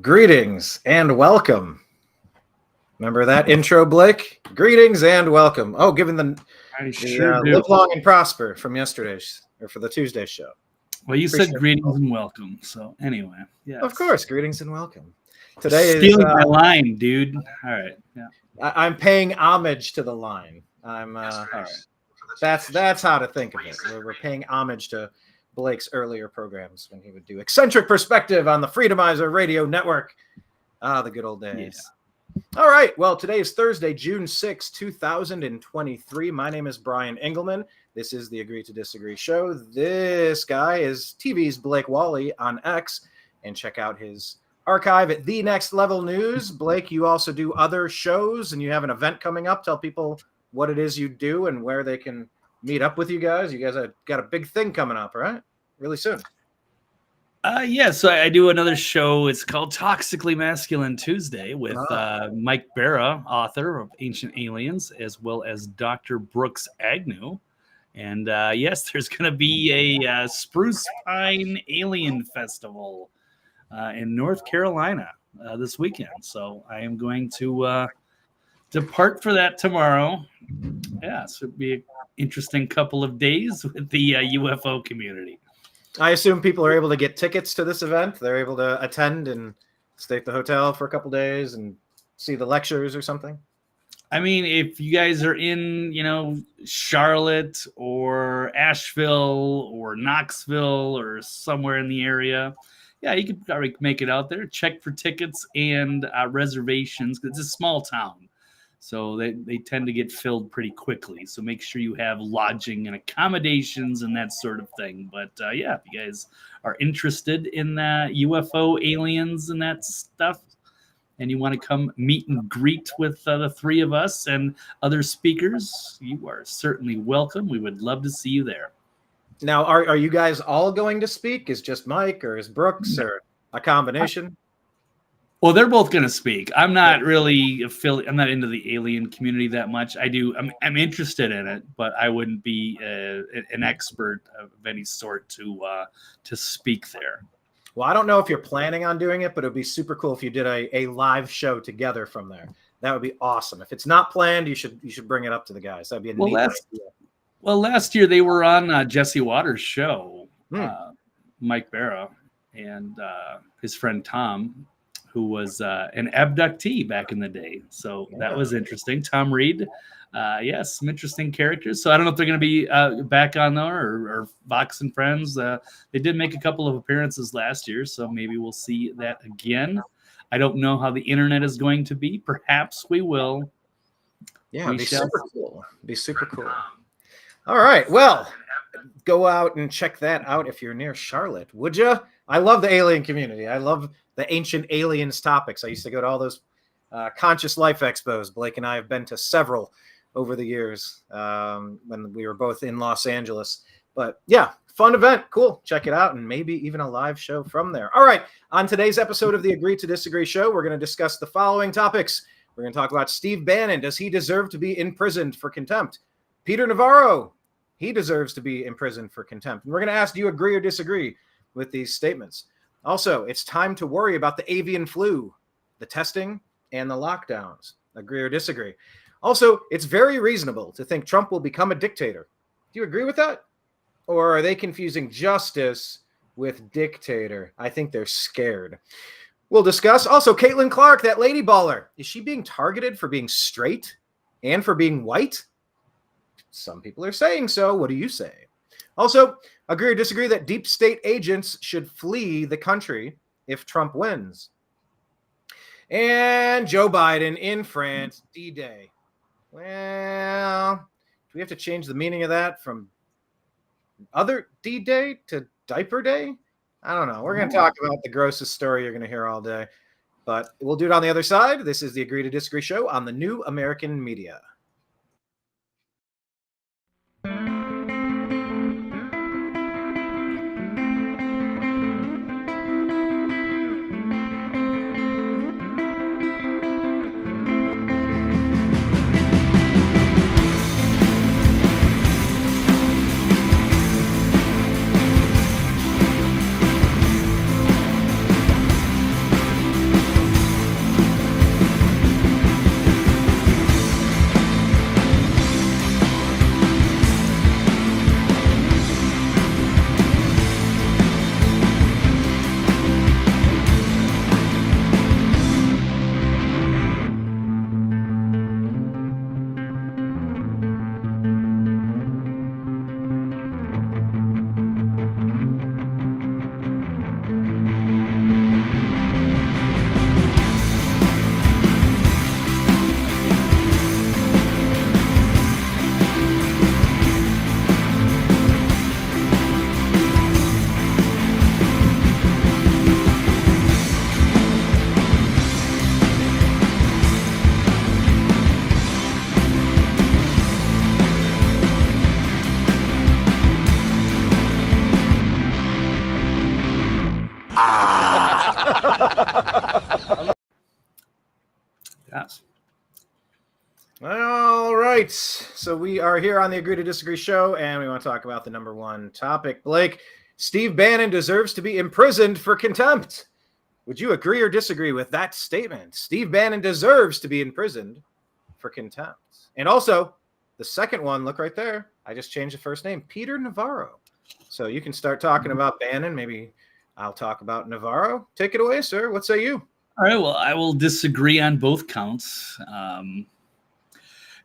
Greetings and welcome. Remember that intro, Blake? Greetings and welcome. Oh, given the live long and prosper from yesterday's or for the Tuesday show. Well, you said greetings and welcome. So anyway, yeah. Of course, greetings and welcome. Today stealing my line, dude. All right, yeah. I'm paying homage to the line. All right. That's how to think of it. We're paying homage to Blake's earlier programs when he would do Eccentric Perspective on the Freedomizer Radio Network. The good old days. Yeah. All right. Well, today is Thursday, June 6, 2023. My name is Brian Engelman. This is the Agree to Disagree show. This guy is TV's Blake Walley on X. And check out his archive at The Next Level News. Blake, you also do other shows and you have an event coming up. Tell people what it is you do and where they can meet up with you guys. You guys have got a big thing coming up, right? Really soon. So I do another show. It's called Toxically Masculine Tuesday with Mike Barra, author of Ancient Aliens, as well as Dr. Brooks Agnew. And yes, there's going to be a Spruce Pine Alien Festival in North Carolina this weekend. So I am going to depart for that tomorrow. Yeah, so it'll be an interesting couple of days with the UFO community. I assume people are able to get tickets to this event. They're able to attend and stay at the hotel for a couple days and see the lectures or something. I mean, if you guys are in, Charlotte or Asheville or Knoxville or somewhere in the area, yeah, you could probably make it out there. Check for tickets and reservations because it's a small town. So they tend to get filled pretty quickly. So make sure you have lodging and accommodations and that sort of thing. But yeah, if you guys are interested in UFO aliens and that stuff, and you want to come meet and greet with the three of us and other speakers, you are certainly welcome. We would love to see you there. Now, are you guys all going to speak? Is just Mike or is Brooks or a combination? Well, they're both going to speak. I'm not really I'm not into the alien community that much. I'm interested in it, but I wouldn't be an expert of any sort to speak there. Well, I don't know if you're planning on doing it, but it'd be super cool if you did a live show together from there. That would be awesome. If it's not planned, you should bring it up to the guys. That'd be a neat idea. Well, last year they were on Jesse Waters' show, Mike Barra and his friend Tom, who was an abductee back in the day. So that was interesting. Tom Reed, yes, some interesting characters. So I don't know if they're going to be back on there or Vox and Friends. They did make a couple of appearances last year, so maybe we'll see that again. I don't know how the internet is going to be. Perhaps we will. Yeah, it'd be super cool. Be super cool. All right, well, go out and check that out if you're near Charlotte, would you? I love the alien community. I love the ancient aliens topics. I used to go to all those conscious life expos. Blake and I have been to several over the years when we were both in Los Angeles. But yeah, fun event. Cool. Check it out and maybe even a live show from there. All right. On today's episode of the Agree to Disagree show, we're going to discuss the following topics. We're going to talk about Steve Bannon. Does he deserve to be imprisoned for contempt? Peter Navarro, he deserves to be imprisoned for contempt. And we're going to ask, do you agree or disagree with these statements? Also, it's time to worry about the avian flu, the testing, and the lockdowns. Agree or disagree? Also, it's very reasonable to think Trump will become a dictator. Do you agree with that? Or are they confusing justice with dictator? I think they're scared. We'll discuss. Also, Caitlin Clark, that lady baller, is she being targeted for being straight and for being white? Some people are saying so. What do you say? Also, agree or disagree that deep state agents should flee the country if Trump wins. And Joe Biden in France, D-Day. Well, do we have to change the meaning of that from other D-Day to Diaper Day? I don't know. We're going to talk about the grossest story you're going to hear all day. But we'll do it on the other side. This is the Agree to Disagree show on the New American Media. Yes. All right. So we are here on the Agree to Disagree show, and we want to talk about the number one topic. Blake, Steve Bannon deserves to be imprisoned for contempt. Would you agree or disagree with that statement? Steve Bannon deserves to be imprisoned for contempt. And also, the second one, look right there. I just changed the first name, Peter Navarro. So you can start talking about Bannon. Maybe I'll talk about Navarro. Take it away, sir. What say you? All right. Well, I will disagree on both counts.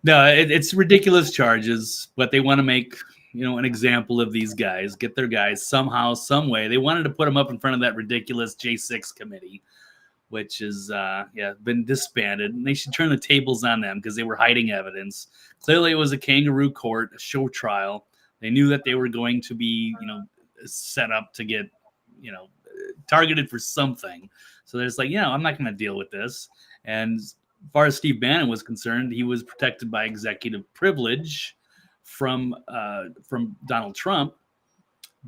No, it's ridiculous charges, but they want to make an example of these guys, get their guys somehow, some way. They wanted to put them up in front of that ridiculous J6 committee, which is been disbanded, and they should turn the tables on them because they were hiding evidence. Clearly, it was a kangaroo court, a show trial. They knew that they were going to be, set up to get, targeted for something. So they're just like, I'm not going to deal with this. And as far as Steve Bannon was concerned, he was protected by executive privilege from Donald Trump,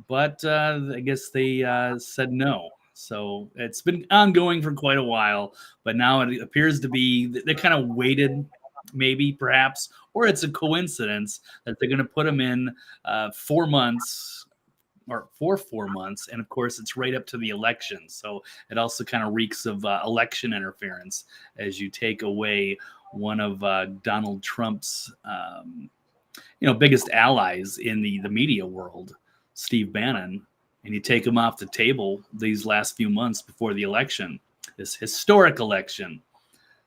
but I guess they said no. So it's been ongoing for quite a while, but now it appears to be they kind of waited, maybe, perhaps, or it's a coincidence that they're going to put him in 4 months. Or for 4 months, and of course it's right up to the election, so it also kind of reeks of election interference as you take away one of Donald Trump's biggest allies in the media world, Steve Bannon, and you take him off the table these last few months before the election, this historic election.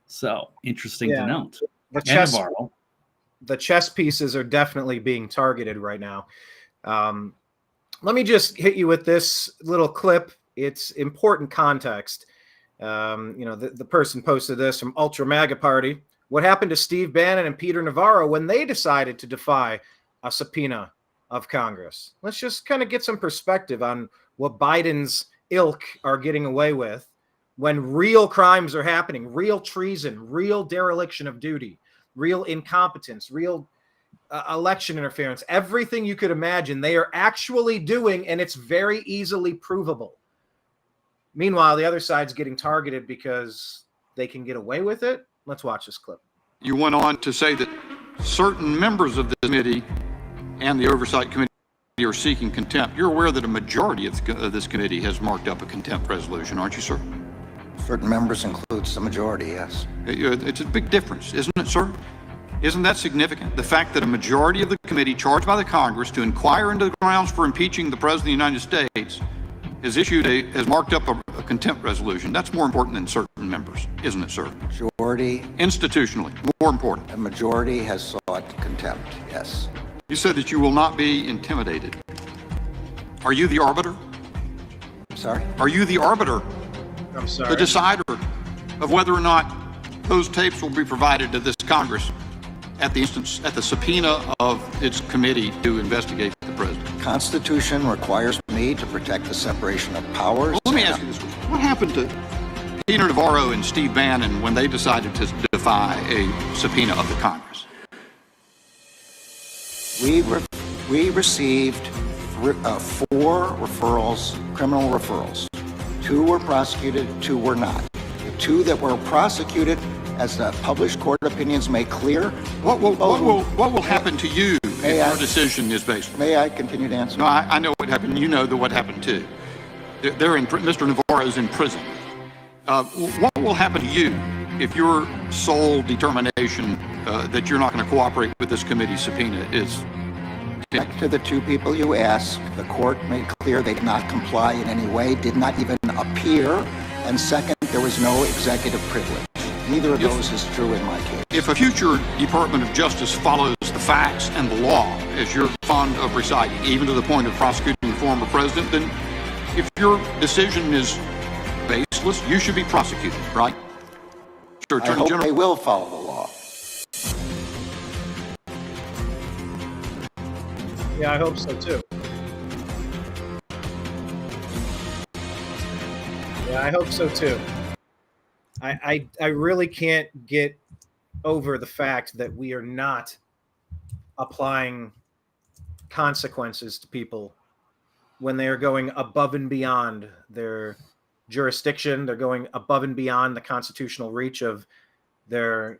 So interesting to note. The chess pieces are definitely being targeted right now. Let me just hit you with this little clip. It's important context. The person posted this from Ultra MAGA Party. What happened to Steve Bannon and Peter Navarro when they decided to defy a subpoena of Congress? Let's just kind of get some perspective on what Biden's ilk are getting away with when real crimes are happening, real treason, real dereliction of duty, real incompetence, real election interference, everything you could imagine they are actually doing, and it's very easily provable. Meanwhile, the other side's getting targeted because they can get away with it. Let's watch this clip. You went on to say that certain members of the committee and the Oversight Committee are seeking contempt. You're aware that a majority of this committee has marked up a contempt resolution, aren't you, sir? Certain members includes the majority, yes. It's a big difference, isn't it, sir? Isn't that significant? The fact that a majority of the committee charged by the Congress to inquire into the grounds for impeaching the President of the United States has marked up a contempt resolution. That's more important than certain members, isn't it, sir? Majority. Institutionally, more important. The majority has sought contempt, yes. You said that you will not be intimidated. Are you the arbiter? I'm sorry? Are you the arbiter? I'm sorry. The decider of whether or not those tapes will be provided to this Congress at the subpoena of its committee to investigate the president? The Constitution requires me to protect the separation of powers. Well, let me ask you this question. What happened to Peter Navarro and Steve Bannon when they decided to defy a subpoena of the Congress? We received 4 referrals, criminal referrals. 2 were prosecuted, 2 were not. The 2 that were prosecuted, as the published court opinions make clear. What will happen to you if your decision is based? May I continue to answer? No, I know what happened. You know what happened too. Mr. Navarro is in prison. What will happen to you if your sole determination that you're not going to cooperate with this committee subpoena is? Back to the 2 people you asked, the court made clear they did not comply in any way, did not even appear, and second, there was no executive privilege. Neither of those is true in my case. If a future Department of Justice follows the facts and the law, as you're fond of reciting, even to the point of prosecuting the former president, then if your decision is baseless, you should be prosecuted, right? Sure, I hope they will follow the law. Yeah, I hope so too. Yeah, I hope so too. I really can't get over the fact that we are not applying consequences to people when they are going above and beyond their jurisdiction. They're going above and beyond the constitutional reach of the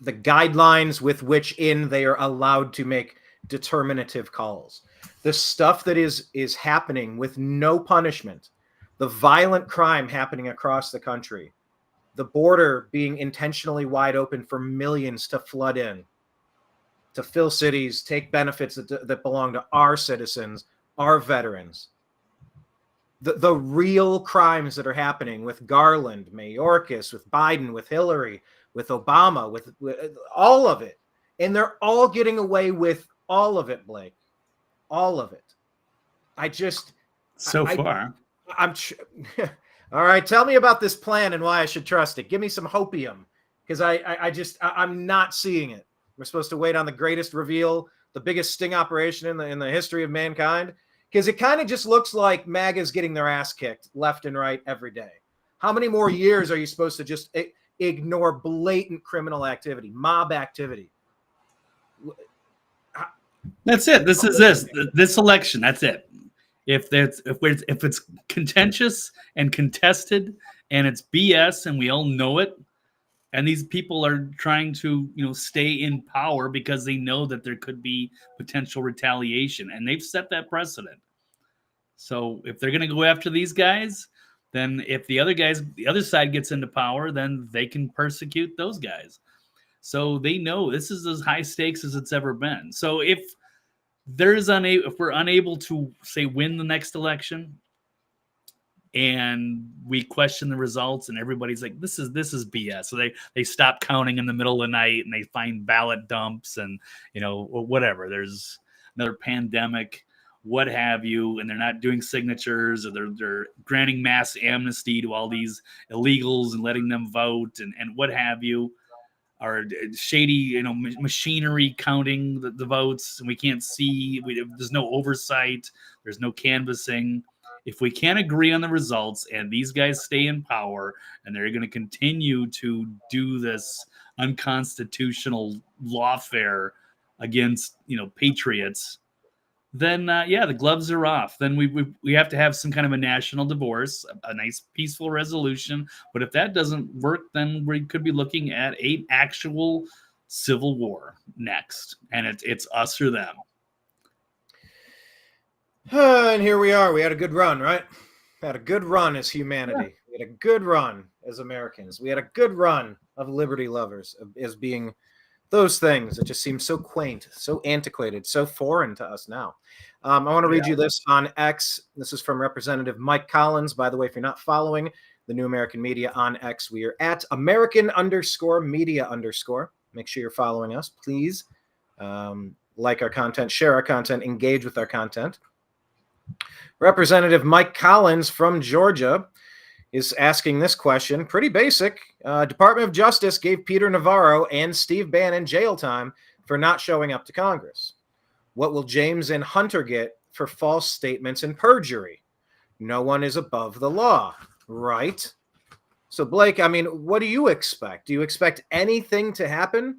guidelines with which they are allowed to make determinative calls. The stuff that is happening with no punishment, the violent crime happening across the country, the border being intentionally wide open for millions to flood in, to fill cities, take benefits that belong to our citizens, our veterans. The real crimes that are happening with Garland, Mayorkas, with Biden, with Hillary, with Obama, with all of it. And they're all getting away with all of it, Blake. All of it. Far. All right, tell me about this plan and why I should trust it. Give me some hopium, because I'm not seeing it. We're supposed to wait on the greatest reveal, the biggest sting operation in the history of mankind, because it kind of just looks like MAGA's getting their ass kicked left and right every day. How many more years are you supposed to just ignore blatant criminal activity, mob activity? That's it. This election. That's it. If it's contentious and contested and it's BS and we all know it, and these people are trying to stay in power because they know that there could be potential retaliation, and they've set that precedent. So if they're going to go after these guys, then if the other side gets into power, then they can persecute those guys. So they know this is as high stakes as it's ever been. So if we're unable to say win the next election, and we question the results, and everybody's like, this is BS. So they stop counting in the middle of the night, and they find ballot dumps, and whatever. There's another pandemic, what have you, and they're not doing signatures, or they're granting mass amnesty to all these illegals and letting them vote, and what have you. Or shady, machinery counting the votes, and we can't see. There's no oversight. There's no canvassing. If we can't agree on the results, and these guys stay in power, and they're going to continue to do this unconstitutional lawfare against patriots, then the gloves are off. Then we have to have some kind of a national divorce, a nice peaceful resolution. But if that doesn't work, then we could be looking at an actual civil war next, and it's us or them. And here we are. We had a good run, right? We had a good run as humanity. We had a good run as Americans. We had a good run of liberty lovers, as being those things that just seem so quaint, so antiquated, so foreign to us now. I want to read you this on X. This is from Representative Mike Collins. By the way, if you're not following the New American Media on X, we are at American_media_. Make sure you're following us, please. Like our content, share our content, engage with our content. Representative Mike Collins from Georgia is asking this question. Pretty basic. Department of Justice gave Peter Navarro and Steve Bannon jail time for not showing up to Congress. What will James and Hunter get for false statements and perjury? No one is above the law, right? So, Blake, what do you expect? Do you expect anything to happen?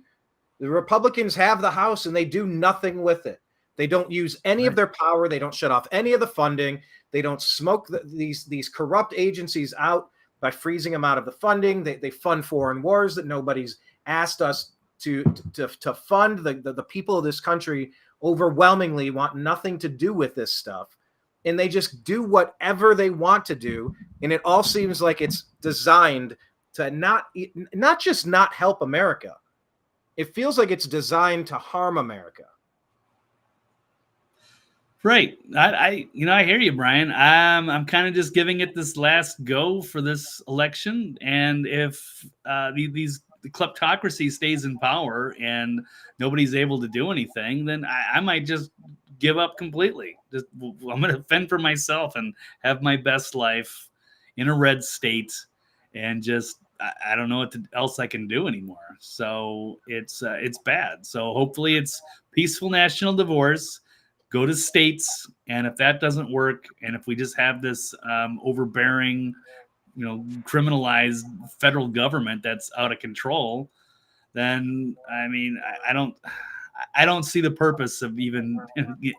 The Republicans have the House, and they do nothing with it. They don't use any of their power. They don't shut off any of the funding. They don't smoke these corrupt agencies out by freezing them out of the funding. They fund foreign wars that nobody's asked us to fund. The people of this country overwhelmingly want nothing to do with this stuff. And they just do whatever they want to do. And it all seems like it's designed to not just not help America. It feels like it's designed to harm America. Right. I hear you, Brian. I'm kind of just giving it this last go for this election. And if the kleptocracy stays in power and nobody's able to do anything, then I might just give up completely. I'm going to fend for myself and have my best life in a red state, and just I don't know what else I can do anymore. So it's bad. So hopefully it's peaceful national divorce. Go to states, and if that doesn't work, and if we just have this overbearing, criminalized federal government that's out of control, then I don't see the purpose of even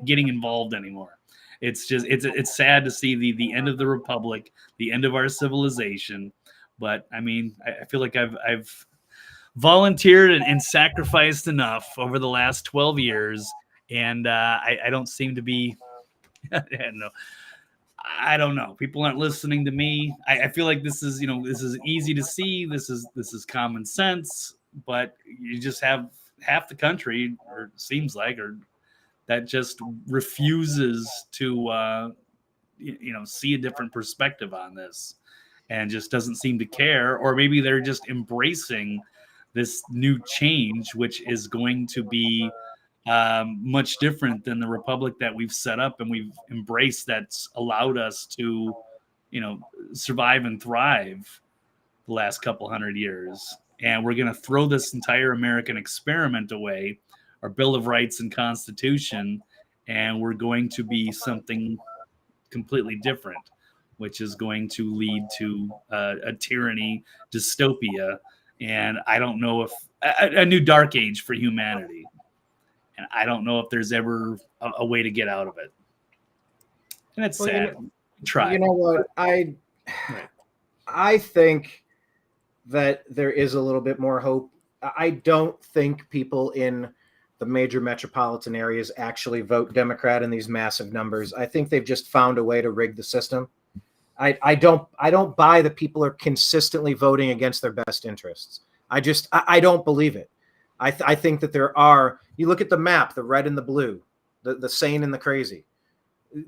getting involved anymore. It's just it's sad to see the end of the republic, the end of our civilization. But I mean, I feel like I've volunteered and sacrificed enough over the last 12 years, and I don't seem to be. No, I don't know. People aren't listening to me. I feel like this is easy to see. This is common sense, but you just have half the country, or seems like, or that just refuses to see a different perspective on this, and just doesn't seem to care. Or maybe they're just embracing this new change, which is going to be much different than the republic that we've set up and we've embraced, that's allowed us to survive and thrive the last couple hundred years. And we're going to throw this entire American experiment away, our Bill of Rights and Constitution, and we're going to be something completely different, which is going to lead to a tyranny, dystopia, and I don't know if a new dark age for humanity. And I don't know if there's ever a way to get out of it. And it's sad. Try. You know what? I think that there is a little bit more hope. I don't think people in the major metropolitan areas actually vote Democrat in these massive numbers. I think they've just found a way to rig the system. I don't buy that people are consistently voting against their best interests. I don't believe it. I think that there are, you look at the map, the red and the blue, the sane and the crazy.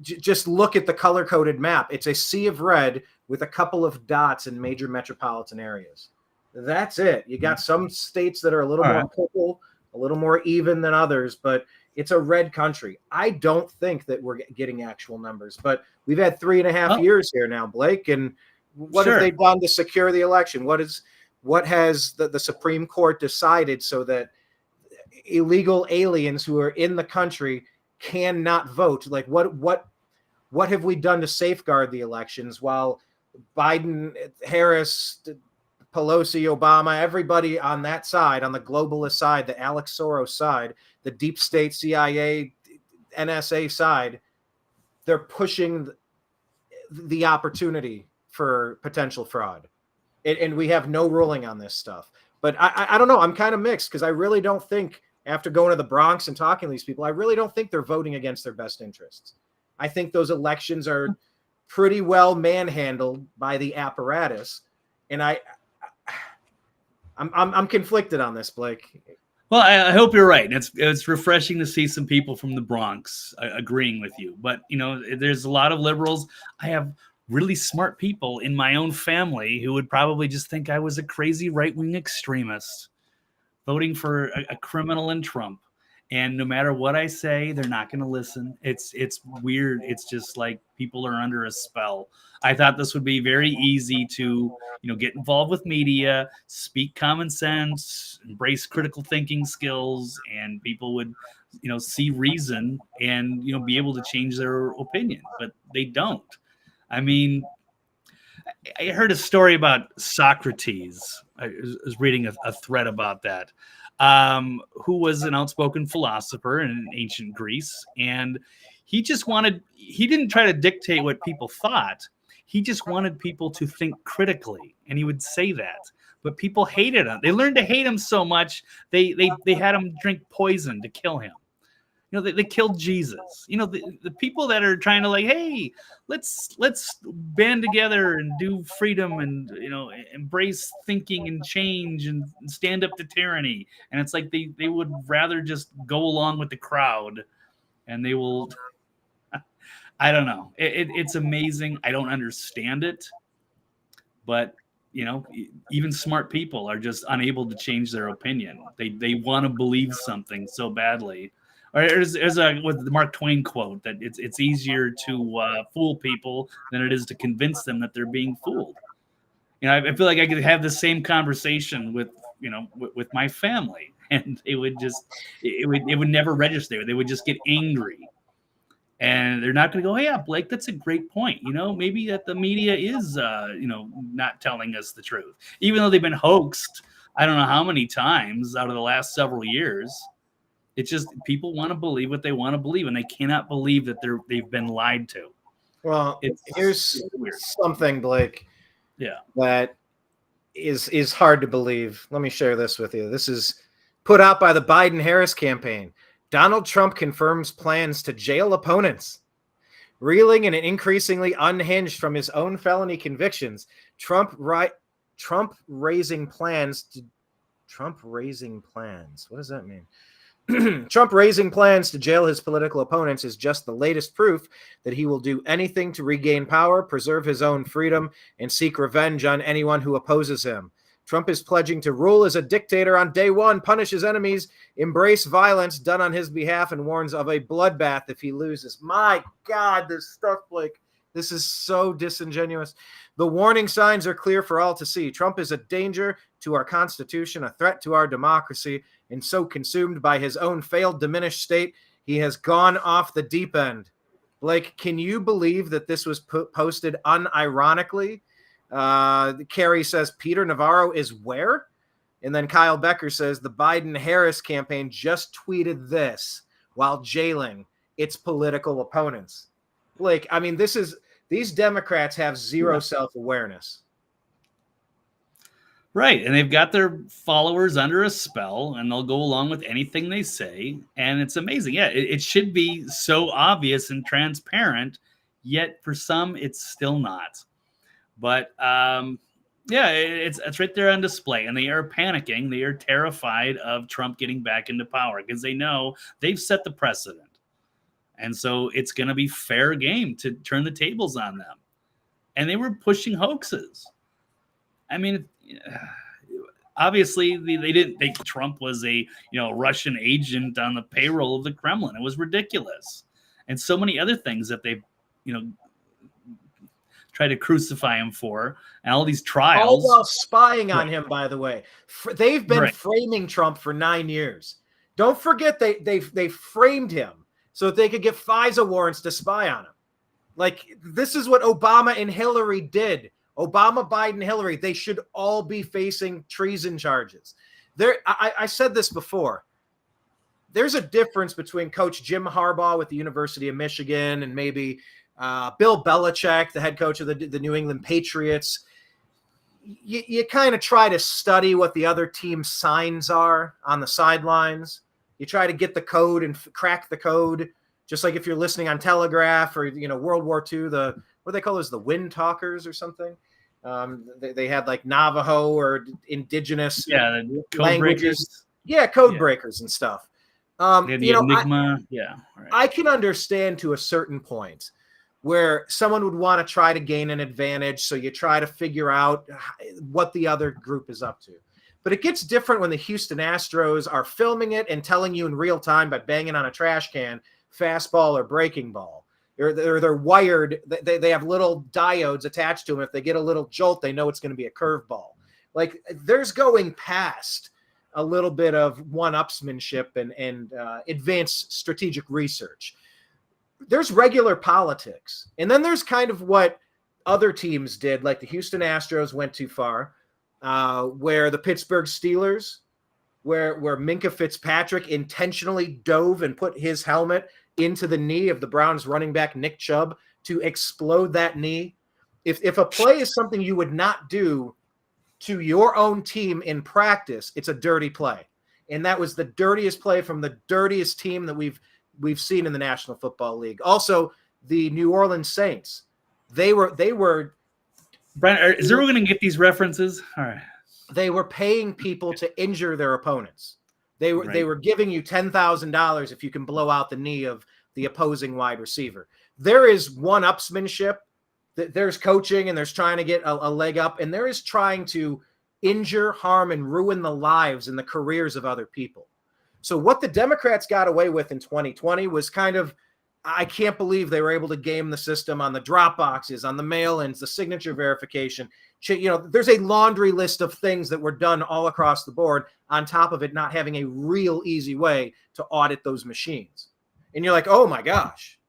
Just look at the color-coded map. It's a sea of red with a couple of dots in major metropolitan areas. That's it. You got some states that are a little more purple, a little more even than others, but it's a red country. I don't think that we're getting actual numbers, but we've had 3.5 years here now, Blake. And what have they done to secure the election? What has the Supreme Court decided so that illegal aliens who are in the country cannot vote? Like what have we done to safeguard the elections while Biden, Harris, Pelosi, Obama, everybody on that side, on the globalist side, the Alex Soros side, the deep state CIA, NSA side, they're pushing the opportunity for potential fraud. And we have no ruling on this stuff. But I don't know. I'm kind of mixed because I really don't think, after going to the Bronx and talking to these people, I really don't think they're voting against their best interests. I think those elections are pretty well manhandled by the apparatus. And I'm conflicted on this, Blake. Well, I hope you're right. It's refreshing to see some people from the Bronx agreeing with you. But, there's a lot of liberals. I have really smart people in my own family who would probably just think I was a crazy right-wing extremist voting for a criminal in Trump. And no matter what I say, they're not going to listen. It's weird. It's just like people are under a spell. I thought this would be very easy to, get involved with media, speak common sense, embrace critical thinking skills, and people would, see reason and, be able to change their opinion. But they don't. I mean, I heard a story about Socrates. I was reading a thread about that. Who was an outspoken philosopher in ancient Greece. And he didn't try to dictate what people thought. He just wanted people to think critically. And he would say that. But people hated him. They learned to hate him so much, they had him drink poison to kill him. They killed Jesus. The people that are trying to hey, let's band together and do freedom and, embrace thinking and change and stand up to tyranny. And it's like they would rather just go along with the crowd, and they will. I don't know. It's amazing. I don't understand it, but even smart people are just unable to change their opinion. They want to believe something so badly. Or there's with the Mark Twain quote that it's easier to fool people than it is to convince them that they're being fooled. I feel like I could have the same conversation with my family, and it would never register. They would just get angry, and they're not going to go, "Hey, yeah, Blake, that's a great point. Maybe that the media is not telling us the truth, even though they've been hoaxed. I don't know how many times out of the last several years." It's just people want to believe what they want to believe, and they cannot believe that they've been lied to. Well, here's something, Blake. Yeah. That is hard to believe. Let me share this with you. This is put out by the Biden-Harris campaign. Donald Trump confirms plans to jail opponents. Reeling and increasingly unhinged from his own felony convictions, Trump raising plans. What does that mean? Trump raising plans to jail his political opponents is just the latest proof that he will do anything to regain power, preserve his own freedom, and seek revenge on anyone who opposes him. Trump is pledging to rule as a dictator on day one, punish his enemies, embrace violence done on his behalf, and warns of a bloodbath if he loses. My God, this stuff, Blake, this is so disingenuous. The warning signs are clear for all to see. Trump is a danger to our Constitution, a threat to our democracy, and so consumed by his own failed, diminished state, he has gone off the deep end. Blake, can you believe that this was posted unironically? Kerry says, Peter Navarro is where? And then Kyle Becker says, the Biden-Harris campaign just tweeted this while jailing its political opponents. Blake, I mean, these Democrats have zero self-awareness. Right. And they've got their followers under a spell, and they'll go along with anything they say. And it's amazing. Yeah, it should be so obvious and transparent, yet for some, it's still not. But it's right there on display. And they are panicking. They are terrified of Trump getting back into power because they know they've set the precedent. And so it's going to be fair game to turn the tables on them. And they were pushing hoaxes. I mean, obviously they didn't think Trump was a Russian agent on the payroll of the Kremlin. It was ridiculous, and so many other things that they try to crucify him for, and all these trials. All while spying on him, by the way. They've been framing Trump for 9 years. Don't forget they framed him so that they could get FISA warrants to spy on him. Like, this is what Obama and Hillary did. Obama, Biden, Hillary, they should all be facing treason charges. I said this before. There's a difference between Coach Jim Harbaugh with the University of Michigan and maybe Bill Belichick, the head coach of the New England Patriots. You kind of try to study what the other team's signs are on the sidelines. You try to get the code and crack the code, just like if you're listening on Telegraph or World War II, what do they call those, the wind talkers or something? They had like Navajo or indigenous the code languages. breakers. Yeah, code breakers and stuff. The Enigma. I can understand to a certain point where someone would want to try to gain an advantage, so you try to figure out what the other group is up to. But it gets different when the Houston Astros are filming it and telling you in real time by banging on a trash can, fastball or breaking ball. They're wired. They have little diodes attached to them. If they get a little jolt, they know it's going to be a curveball. Like, there's going past a little bit of one-upsmanship and advanced strategic research. There's regular politics. And then there's kind of what other teams did, like the Houston Astros went too far, where the Pittsburgh Steelers, where Minka Fitzpatrick intentionally dove and put his helmet into the knee of the Browns running back Nick Chubb to explode that knee. If a play is something you would not do to your own team in practice, it's a dirty play. And that was the dirtiest play from the dirtiest team that we've seen in the National Football League. Also, the New Orleans Saints. They were Brian, is everyone going to get these references? All right. They were paying people to injure their opponents. They were giving you $10,000 if you can blow out the knee of the opposing wide receiver. There is one-upsmanship. There's coaching, and there's trying to get a leg up, and there is trying to injure, harm, and ruin the lives and the careers of other people. So what the Democrats got away with in 2020 was kind of, I can't believe they were able to game the system on the drop boxes, on the mail-ins, the signature verification. There's a laundry list of things that were done all across the board, on top of it not having a real easy way to audit those machines. And you're like, oh my gosh.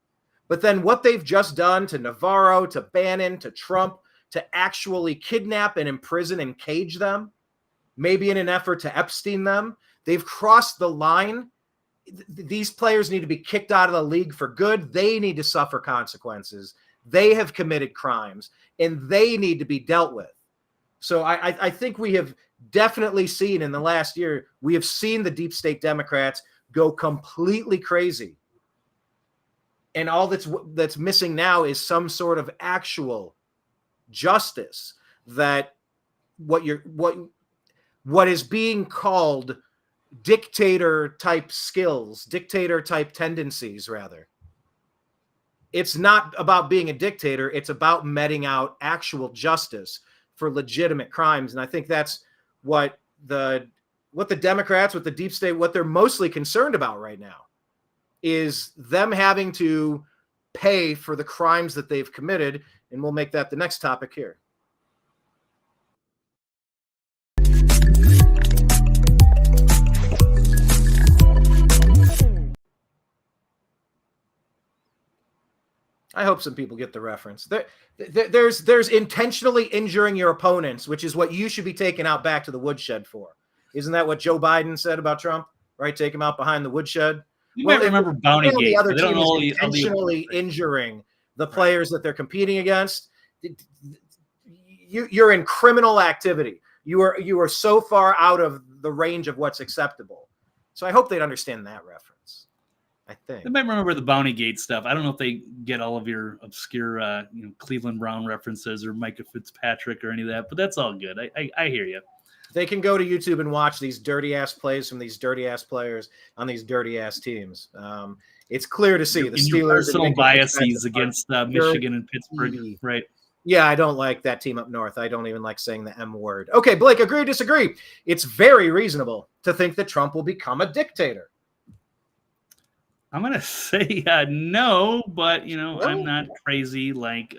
But then what they've just done to Navarro, to Bannon, to Trump, to actually kidnap and imprison and cage them, maybe in an effort to Epstein them, they've crossed the line these players need to be kicked out of the league for good. They need to suffer consequences. They have committed crimes, and they need to be dealt with. So I think we have definitely seen in the last year, we have seen the deep state Democrats go completely crazy. And all that's missing now is some sort of actual justice, that what is being called dictator type skills, dictator type tendencies, rather. It's not about being a dictator. It's about meting out actual justice for legitimate crimes. And I think that's what the Democrats, with the deep state, what they're mostly concerned about right now is them having to pay for the crimes that they've committed. And we'll make that the next topic here. I hope some people get the reference. There's intentionally injuring your opponents, which is what you should be taken out back to the woodshed for. Isn't that what Joe Biden said about Trump? Right? Take him out behind the woodshed. You might remember Bounty Gate. The other team is intentionally injuring the players that they're competing against. You're in criminal activity. You are so far out of the range of what's acceptable. So I hope they'd understand that reference. I think they might remember the Bounty Gate stuff. I don't know if they get all of your obscure, Cleveland Brown references or Micah Fitzpatrick or any of that, but that's all good. I hear you. They can go to YouTube and watch these dirty ass plays from these dirty ass players on these dirty ass teams. It's clear to see the Steelers personal biases against Michigan and Pittsburgh, right? Yeah, I don't like that team up north. I don't even like saying the M word. Okay, Blake, agree or disagree? It's very reasonable to think that Trump will become a dictator. I'm going to say no, but, I'm not crazy like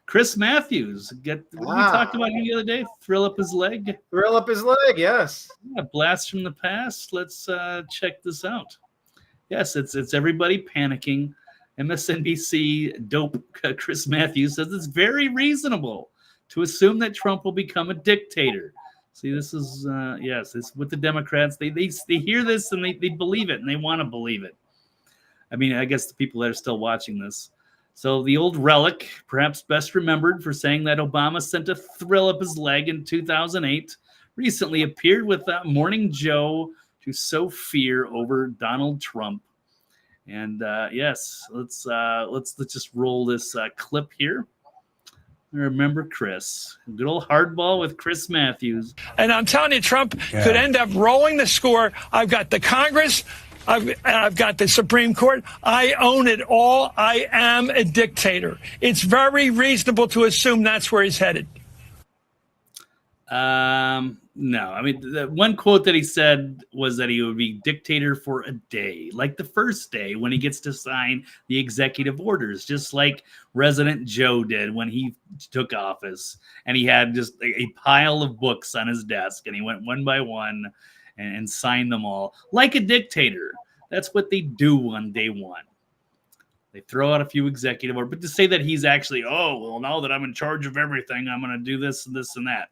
Chris Matthews. We talked about him the other day. Thrill up his leg. Thrill up his leg, yes. Yeah, blast from the past. Let's check this out. Yes, it's everybody panicking. MSNBC dope Chris Matthews says it's very reasonable to assume that Trump will become a dictator. See, this is, it's with the Democrats. They hear this and they believe it, and they want to believe it. I mean, I guess the people that are still watching this. So the old relic, perhaps best remembered for saying that Obama sent a thrill up his leg in 2008, recently appeared with Morning Joe to sow fear over Donald Trump. And yes, let's just roll this clip here. Remember Chris, good old hardball with Chris Matthews. And I'm telling you, Trump could end up rolling the score. I've got the Congress. I've got the Supreme Court. I own it all. I am a dictator. It's very reasonable to assume that's where he's headed. No, I mean, the one quote that he said was that he would be dictator for a day, like the first day when he gets to sign the executive orders, just like Resident Joe did when he took office. And he had just a pile of books on his desk, and he went one by one and signed them all like a dictator. That's what they do on day one. They throw out a few executive orders, but to say that he's actually, now that I'm in charge of everything, I'm going to do this and this and that.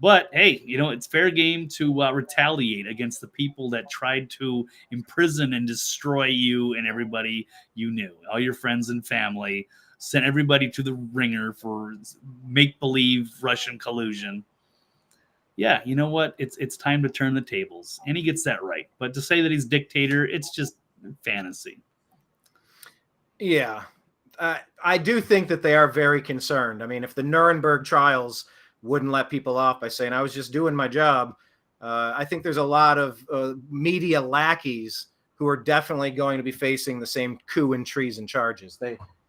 But hey, it's fair game to retaliate against the people that tried to imprison and destroy you and everybody you knew, all your friends and family, sent everybody to the ringer for make-believe Russian collusion. Yeah, you know what? It's time to turn the tables, and he gets that right. But to say that he's dictator, it's just fantasy. Yeah, I do think that they are very concerned. I mean, if the Nuremberg trials wouldn't let people off by saying I was just doing my job, I think there's a lot of media lackeys who are definitely going to be facing the same coup and treason charges.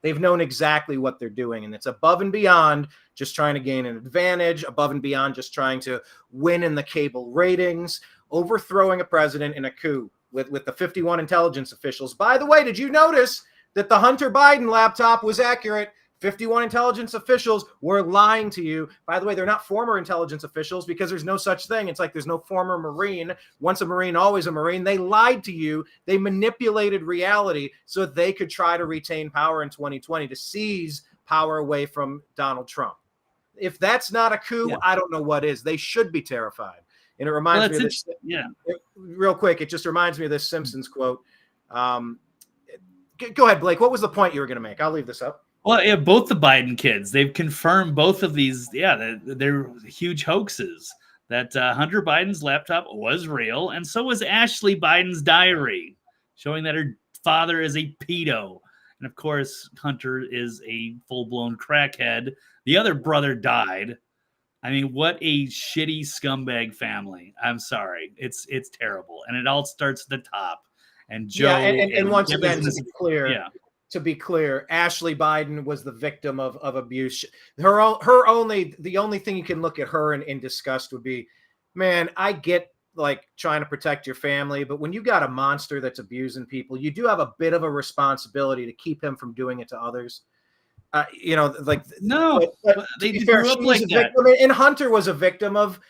They've known exactly what they're doing, and it's above and beyond just trying to gain an advantage, above and beyond just trying to win in the cable ratings, overthrowing a president in a coup with the 51 intelligence officials. By the way, did you notice that the Hunter Biden laptop was accurate? 51 intelligence officials were lying to you. By the way, they're not former intelligence officials because there's no such thing. It's like there's no former Marine. Once a Marine, always a Marine. They lied to you. They manipulated reality so they could try to retain power in 2020 to seize power away from Donald Trump. If that's not a coup, I don't know what is. They should be terrified. And it reminds me of this. Real quick, it just reminds me of this Simpsons quote. Go ahead, Blake. What was the point you were going to make? I'll leave this up. Well, yeah, both the Biden kids, they've confirmed both of these. Yeah, they're huge hoaxes. That Hunter Biden's laptop was real, and so was Ashley Biden's diary, showing that her father is a pedo. And of course, Hunter is a full-blown crackhead. The other brother died. I mean, what a shitty scumbag family. I'm sorry. It's terrible. And it all starts at the top. And Joe. Yeah, and once again, to be clear, Ashley Biden was the victim of abuse. The only thing you can look at her in disgust would be, man, I get like trying to protect your family, but when you got a monster that's abusing people, you do have a bit of a responsibility to keep him from doing it to others. They grew up like that. And Hunter was a victim of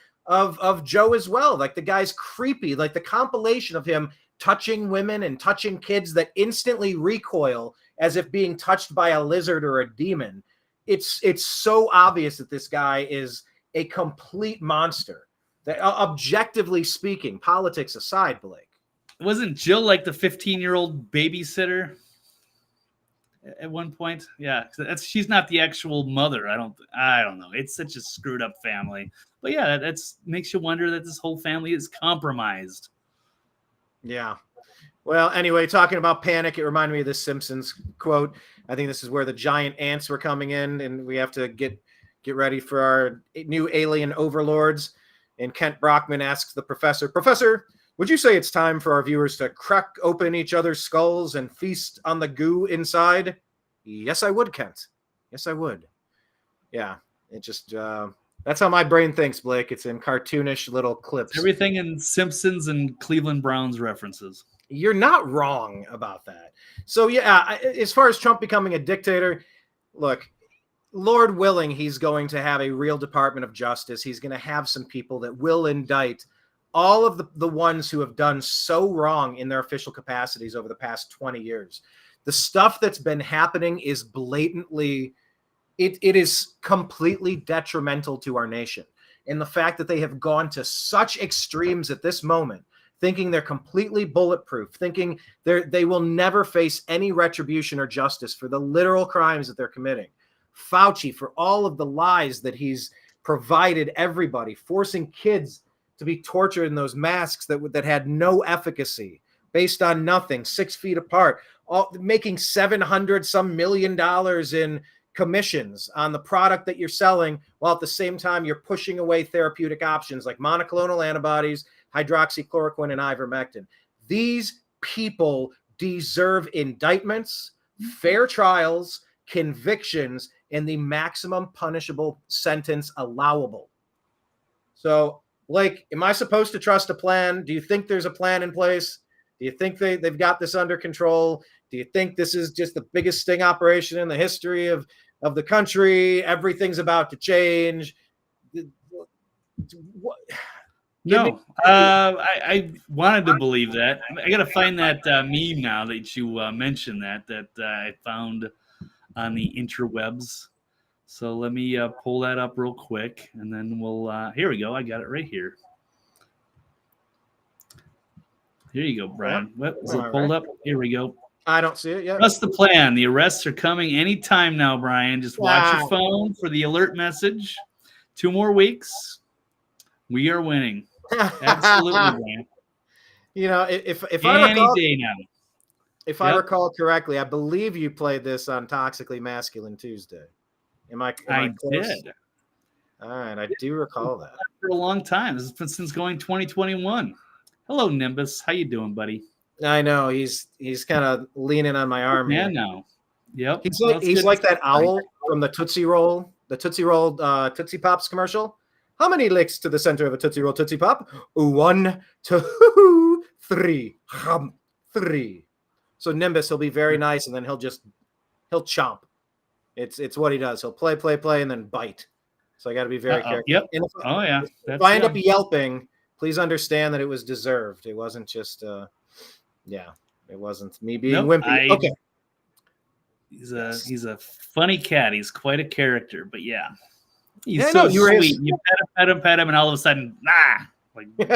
Joe as well. Like the guy's creepy, like the compilation of him touching women and touching kids that instantly recoil as if being touched by a lizard or a demon. It's so obvious that this guy is a complete monster. That, objectively speaking, politics aside, Blake. Wasn't Jill like the 15-year-old babysitter at one point? Yeah, she's not the actual mother. I don't know. It's such a screwed up family. But yeah, that's makes you wonder that this whole family is compromised. Yeah. Well, anyway, talking about panic, it reminded me of this Simpsons quote. I think this is where the giant ants were coming in, and we have to get ready for our new alien overlords. And Kent Brockman asks the professor, "Professor, would you say it's time for our viewers to crack open each other's skulls and feast on the goo inside?" Yes, I would, Kent. Yes, I would. Yeah, it just that's how my brain thinks, Blake. It's in cartoonish little clips. Everything in Simpsons and Cleveland Browns references. You're not wrong about that. So, yeah, as far as Trump becoming a dictator, look, Lord willing, he's going to have a real Department of Justice. He's going to have some people that will indict all of the ones who have done so wrong in their official capacities over the past 20 years. The stuff that's been happening is blatantly, it is completely detrimental to our nation. And the fact that they have gone to such extremes at this moment, thinking they're completely bulletproof, thinking they will never face any retribution or justice for the literal crimes that they're committing. Fauci for all of the lies that he's provided everybody, forcing kids to be tortured in those masks that had no efficacy, based on nothing, 6 feet apart, making $700 some million in commissions on the product that you're selling, while at the same time you're pushing away therapeutic options like monoclonal antibodies, hydroxychloroquine, and ivermectin. These people deserve indictments, fair trials, convictions, and the maximum punishable sentence allowable. So, Blake, am I supposed to trust a plan? Do you think there's a plan in place? Do you think they've got this under control? Do you think this is just the biggest sting operation in the history of the country? Everything's about to change. What? No, I wanted to believe that. I got to find that meme now that you mentioned that I found on the interwebs. So let me pull that up real quick, and then we'll. Here we go. I got it right here. Here you go, Brian. What is it pulled up? Here we go. I don't see it yet. Trust the plan. The arrests are coming anytime now, Brian. Just watch your phone for the alert message. 2 more weeks. We are winning. Absolutely, Brian. You know, if I recall correctly, I believe you played this on Toxically Masculine Tuesday. Am I close? Did. All right, I do recall that. For a long time. This has been since going 2021. Hello, Nimbus. How you doing, buddy? I know he's kind of leaning on my arm. Yeah, now. Yep. He's like that owl from the Tootsie Tootsie Pops commercial. How many licks to the center of a Tootsie Roll Tootsie Pop? 1, 2, 3. 3. So Nimbus, he'll be very nice, and then he'll chomp. It's what he does. He'll play, and then bite. So I got to be very careful. Yep. If I end up yelping, please understand that it was deserved. It wasn't just, it wasn't me being wimpy. Okay. He's a funny cat. He's quite a character, but yeah. He's sweet. You pet him, and all of a sudden, Like, what?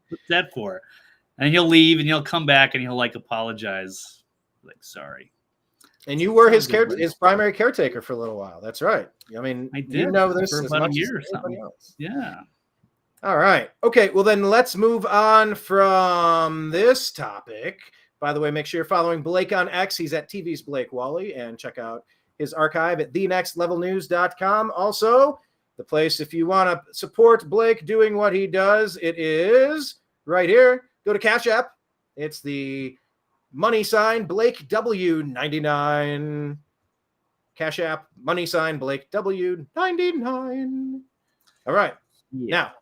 What's that for? And he'll leave and he'll come back and he'll like apologize. Like, sorry. And you were his primary caretaker for a little while. That's right. I mean, I did you know this for as about much a year as or something. anybody else. Yeah. All right. Okay. Well, then let's move on from this topic. By the way, make sure you're following Blake on X. He's at TV's Blake Walley, and check out his archive at thenextlevelnews.com. Also, the place if you want to support Blake doing what he does, it is right here. Go to Cash App. It's the money sign Blake W99. Cash App, money sign Blake W99. All right. Yeah. Now,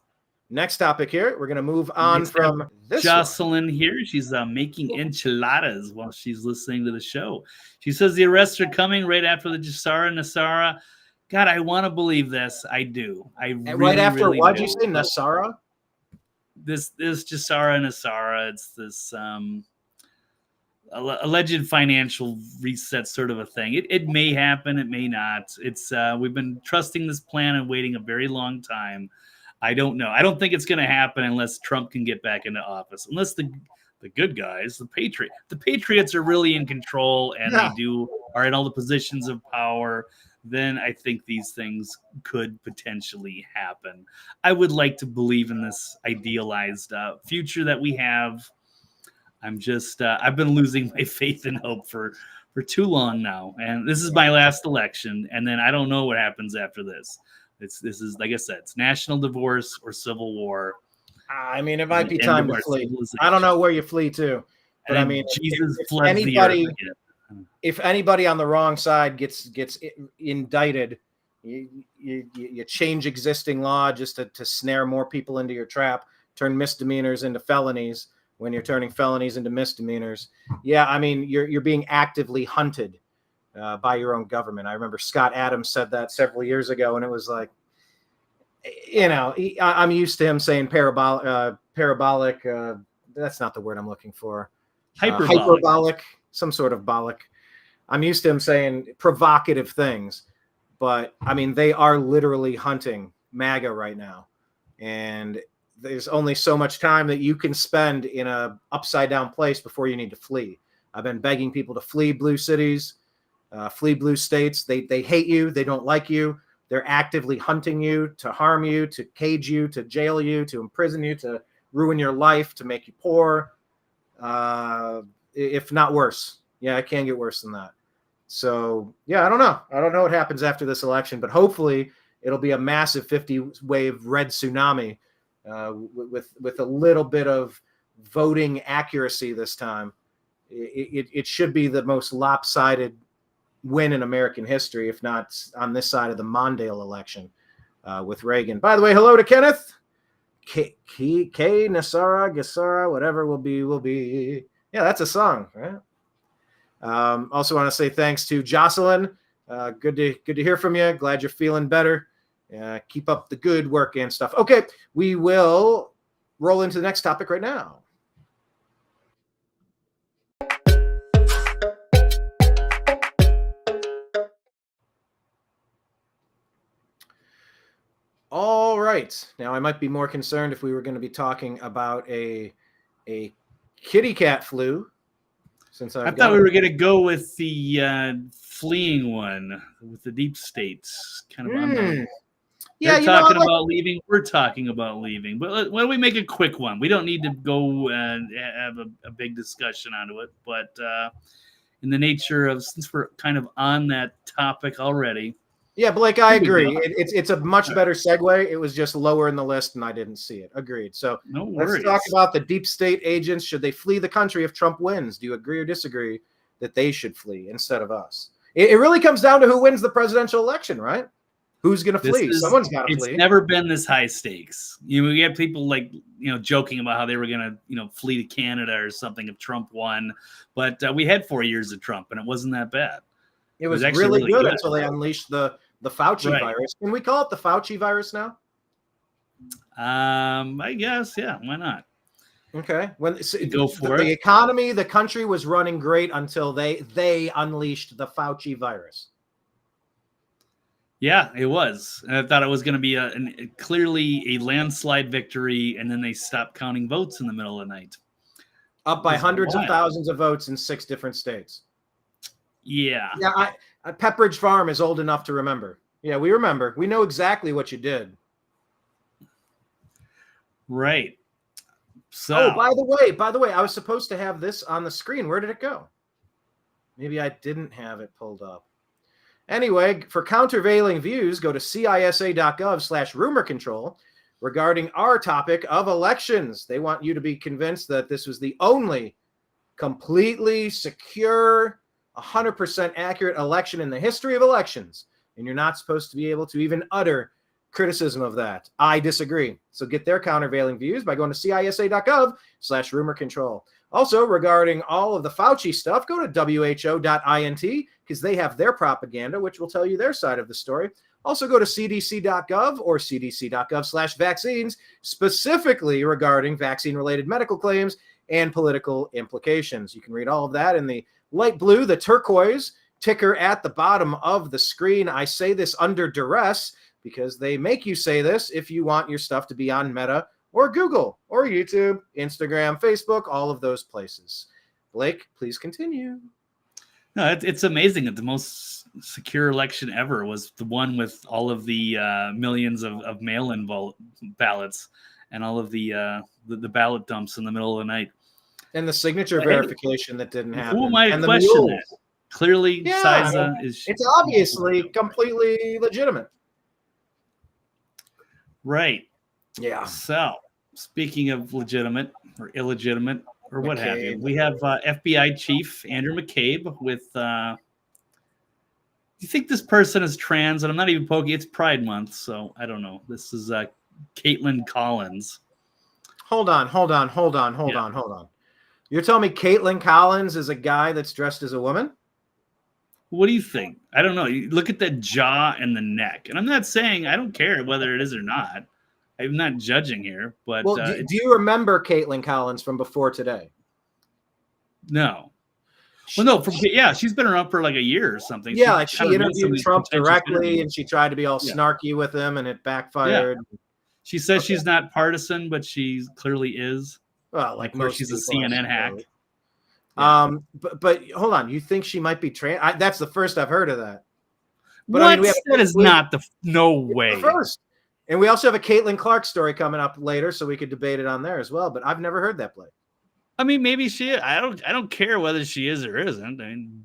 next topic here. We're going to move on from this Jocelyn here. She's making enchiladas while she's listening to the show. She says the arrests are coming right after the Jassara Nassara. God, I want to believe this. I do. Right after, why'd you say Nassara? This Jassara Nassara. It's this alleged financial reset sort of a thing. It may happen. It may not. It's we've been trusting this plan and waiting a very long time. I don't know. I don't think it's going to happen unless Trump can get back into office. Unless the good guys, the Patriots are really in control and they are in all the positions of power. Then I think these things could potentially happen. I would like to believe in this idealized future that we have. I'm just I've been losing my faith and hope for too long now, and this is my last election, and then I don't know what happens after this. This is, like I said, it's national divorce or civil war. I mean, it might be time to flee. I don't know where you flee to, but I mean, Jesus floods the earth again. If anybody on the wrong side gets indicted, you change existing law just to snare more people into your trap, turn misdemeanors into felonies when you're turning felonies into misdemeanors. Yeah, I mean, you're being actively hunted by your own government. I remember Scott Adams said that several years ago, and it was like, I'm used to him saying parabolic. That's not the word I'm looking for. Hyperbolic, some sort of bolic. I'm used to him saying provocative things, but I mean, they are literally hunting MAGA right now. And there's only so much time that you can spend in a upside down place before you need to flee. I've been begging people to flee blue cities, flee blue states. They hate you. They don't like you. They're actively hunting you to harm you, to cage you, to jail you, to imprison you, to ruin your life, to make you poor. If not worse. Yeah, it can get worse than that. So, yeah, I don't know. I don't know what happens after this election, but hopefully it'll be a massive 50-wave red tsunami with a little bit of voting accuracy this time. It should be the most lopsided win in American history, if not on this side of the Mondale election with Reagan. By the way, hello to Kenneth. K Nassara, Gassara, whatever will be. Yeah, that's a song, right? Also want to say thanks to Jocelyn. Good to hear from you. Glad you're feeling better. Keep up the good work and stuff. Okay, we will roll into the next topic right now. All right. Now, I might be more concerned if we were going to be talking about a kitty cat flu. Since I thought we were going to go with the fleeing one with the deep states. Kind of on the, they're talking about leaving. We're talking about leaving. But why don't we make a quick one? We don't need to go and have a big discussion onto it. But in the nature of, since we're kind of on that topic already. Yeah, Blake, I agree. It's a much better segue. It was just lower in the list, and I didn't see it. Agreed. So let's talk about the deep state agents. Should they flee the country if Trump wins? Do you agree or disagree that they should flee instead of us? It really comes down to who wins the presidential election, right? Who's going to flee? Someone's got to flee. It's never been this high stakes. We get people joking about how they were going to, flee to Canada or something if Trump won. But we had 4 years of Trump, and it wasn't that bad. It was actually really good until they unleashed the Fauci virus. Can we call it the Fauci virus now? I guess, yeah. Why not? Okay. Go for it. The economy, the country was running great until they unleashed the Fauci virus. Yeah, it was. And I thought it was going to be clearly a landslide victory, and then they stopped counting votes in the middle of the night. Up by hundreds of thousands of votes in 6 different states. Yeah. Yeah, Pepperidge Farm is old enough to remember. Yeah, we remember. We know exactly what you did. Right. So, oh, by the way, I was supposed to have this on the screen. Where did it go? Maybe I didn't have it pulled up. Anyway, for countervailing views, go to cisa.gov/rumor control regarding our topic of elections. They want you to be convinced that this was the only completely secure, 100% accurate election in the history of elections. And you're not supposed to be able to even utter criticism of that. I disagree. So get their countervailing views by going to cisa.gov/rumor control. Also, regarding all of the Fauci stuff, go to who.int because they have their propaganda, which will tell you their side of the story. Also, go to cdc.gov or cdc.gov/vaccines, specifically regarding vaccine-related medical claims and political implications. You can read all of that in the light blue, the turquoise ticker at the bottom of the screen. I say this under duress because they make you say this if you want your stuff to be on Meta or Google or YouTube, Instagram, Facebook, all of those places. Blake, please continue. No, it's amazing that the most secure election ever was the one with all of the millions of mail-in ballots and all of the ballot dumps in the middle of the night. And the signature verification that didn't happen. Who am I to and question that? Clearly, yeah, CISA is... It's obviously completely legitimate. Right. Yeah. So, speaking of legitimate or illegitimate or what have you, we have FBI Chief Andrew McCabe with... you think this person is trans? And I'm not even poking. It's Pride Month, so I don't know. This is Caitlin Collins. Hold on. You're telling me Caitlin Collins is a guy that's dressed as a woman? What do you think? I don't know. You look at the jaw and the neck. And I'm not saying I don't care whether it is or not. I'm not judging here. But well, do you remember Caitlin Collins from before today? No. Well, no. She's been around for like a year or something. Yeah, like she interviewed Trump directly, and she tried to be all snarky with him, and it backfired. Yeah. She says she's not partisan, but she clearly is. Well, like most she's a CNN hack. Yeah. But hold on, you think she might be trans? That's the first I've heard of that. But what? I mean, that is not the no way. The first, and we also have a Caitlin Clark story coming up later, so we could debate it on there as well. But I've never heard that play. I mean, maybe she is. I don't care whether she is or isn't. I mean,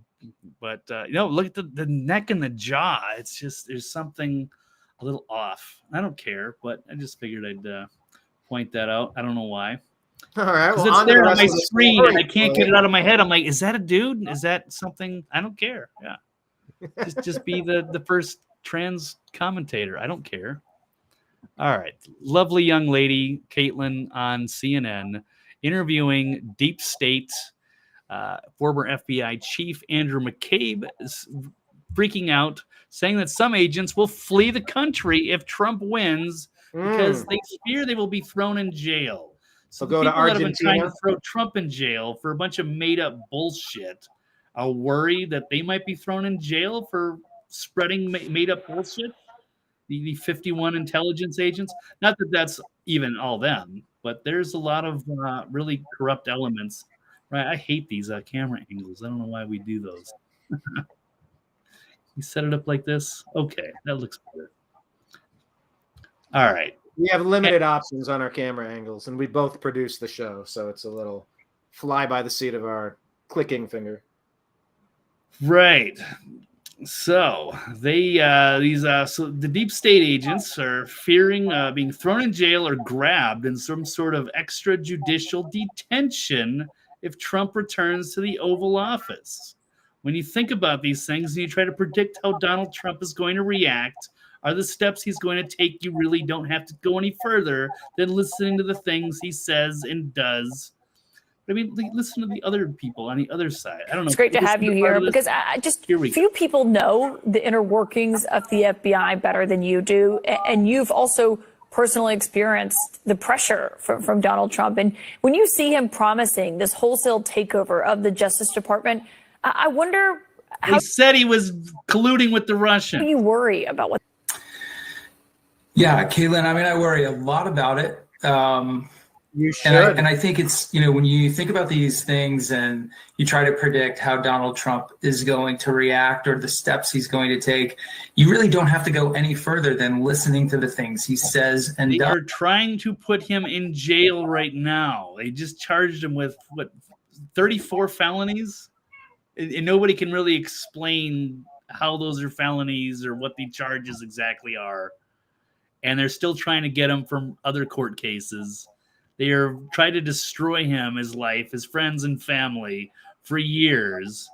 but look at the neck and the jaw. It's just there's something a little off. I don't care, but I just figured I'd point that out. I don't know why. All right, well, it's there on my screen and I can't get it out of my head. I'm like, is that a dude? Is that something? I don't care. Yeah, just be the first trans commentator. I don't care. All right, lovely young lady Caitlin on CNN interviewing deep state former FBI chief Andrew McCabe is freaking out, saying that some agents will flee the country if Trump wins because they fear they will be thrown in jail. So go to Argentina. That have been trying to throw Trump in jail for a bunch of made-up bullshit are worried that they might be thrown in jail for spreading made-up bullshit. The 51 intelligence agents. Not that that's even all them, but there's a lot of really corrupt elements. Right? I hate these camera angles. I don't know why we do those. You set it up like this? Okay, that looks better. All right. We have limited options on our camera angles, and we both produce the show, so it's a little fly by the seat of our clicking finger. Right. So so the deep state agents are fearing being thrown in jail or grabbed in some sort of extrajudicial detention if Trump returns to the Oval Office. When you think about these things and you try to predict how Donald Trump is going to react, are the steps he's going to take, you really don't have to go any further than listening to the things he says and does. I mean, listen to the other people on the other side. I don't know. It's great to have you here because few people know the inner workings of the FBI better than you do. And you've also personally experienced the pressure from Donald Trump. And when you see him promising this wholesale takeover of the Justice Department, I wonder how he said he was colluding with the Russians. Do you worry about what? Yeah, Caitlin, I mean, I worry a lot about it. You should. And I think it's, when you think about these things and you try to predict how Donald Trump is going to react or the steps he's going to take, you really don't have to go any further than listening to the things he says and does. They are trying to put him in jail right now. They just charged him with, 34 felonies? And nobody can really explain how those are felonies or what the charges exactly are. And they're still trying to get him from other court cases. They are trying to destroy him, his life, his friends and family for years.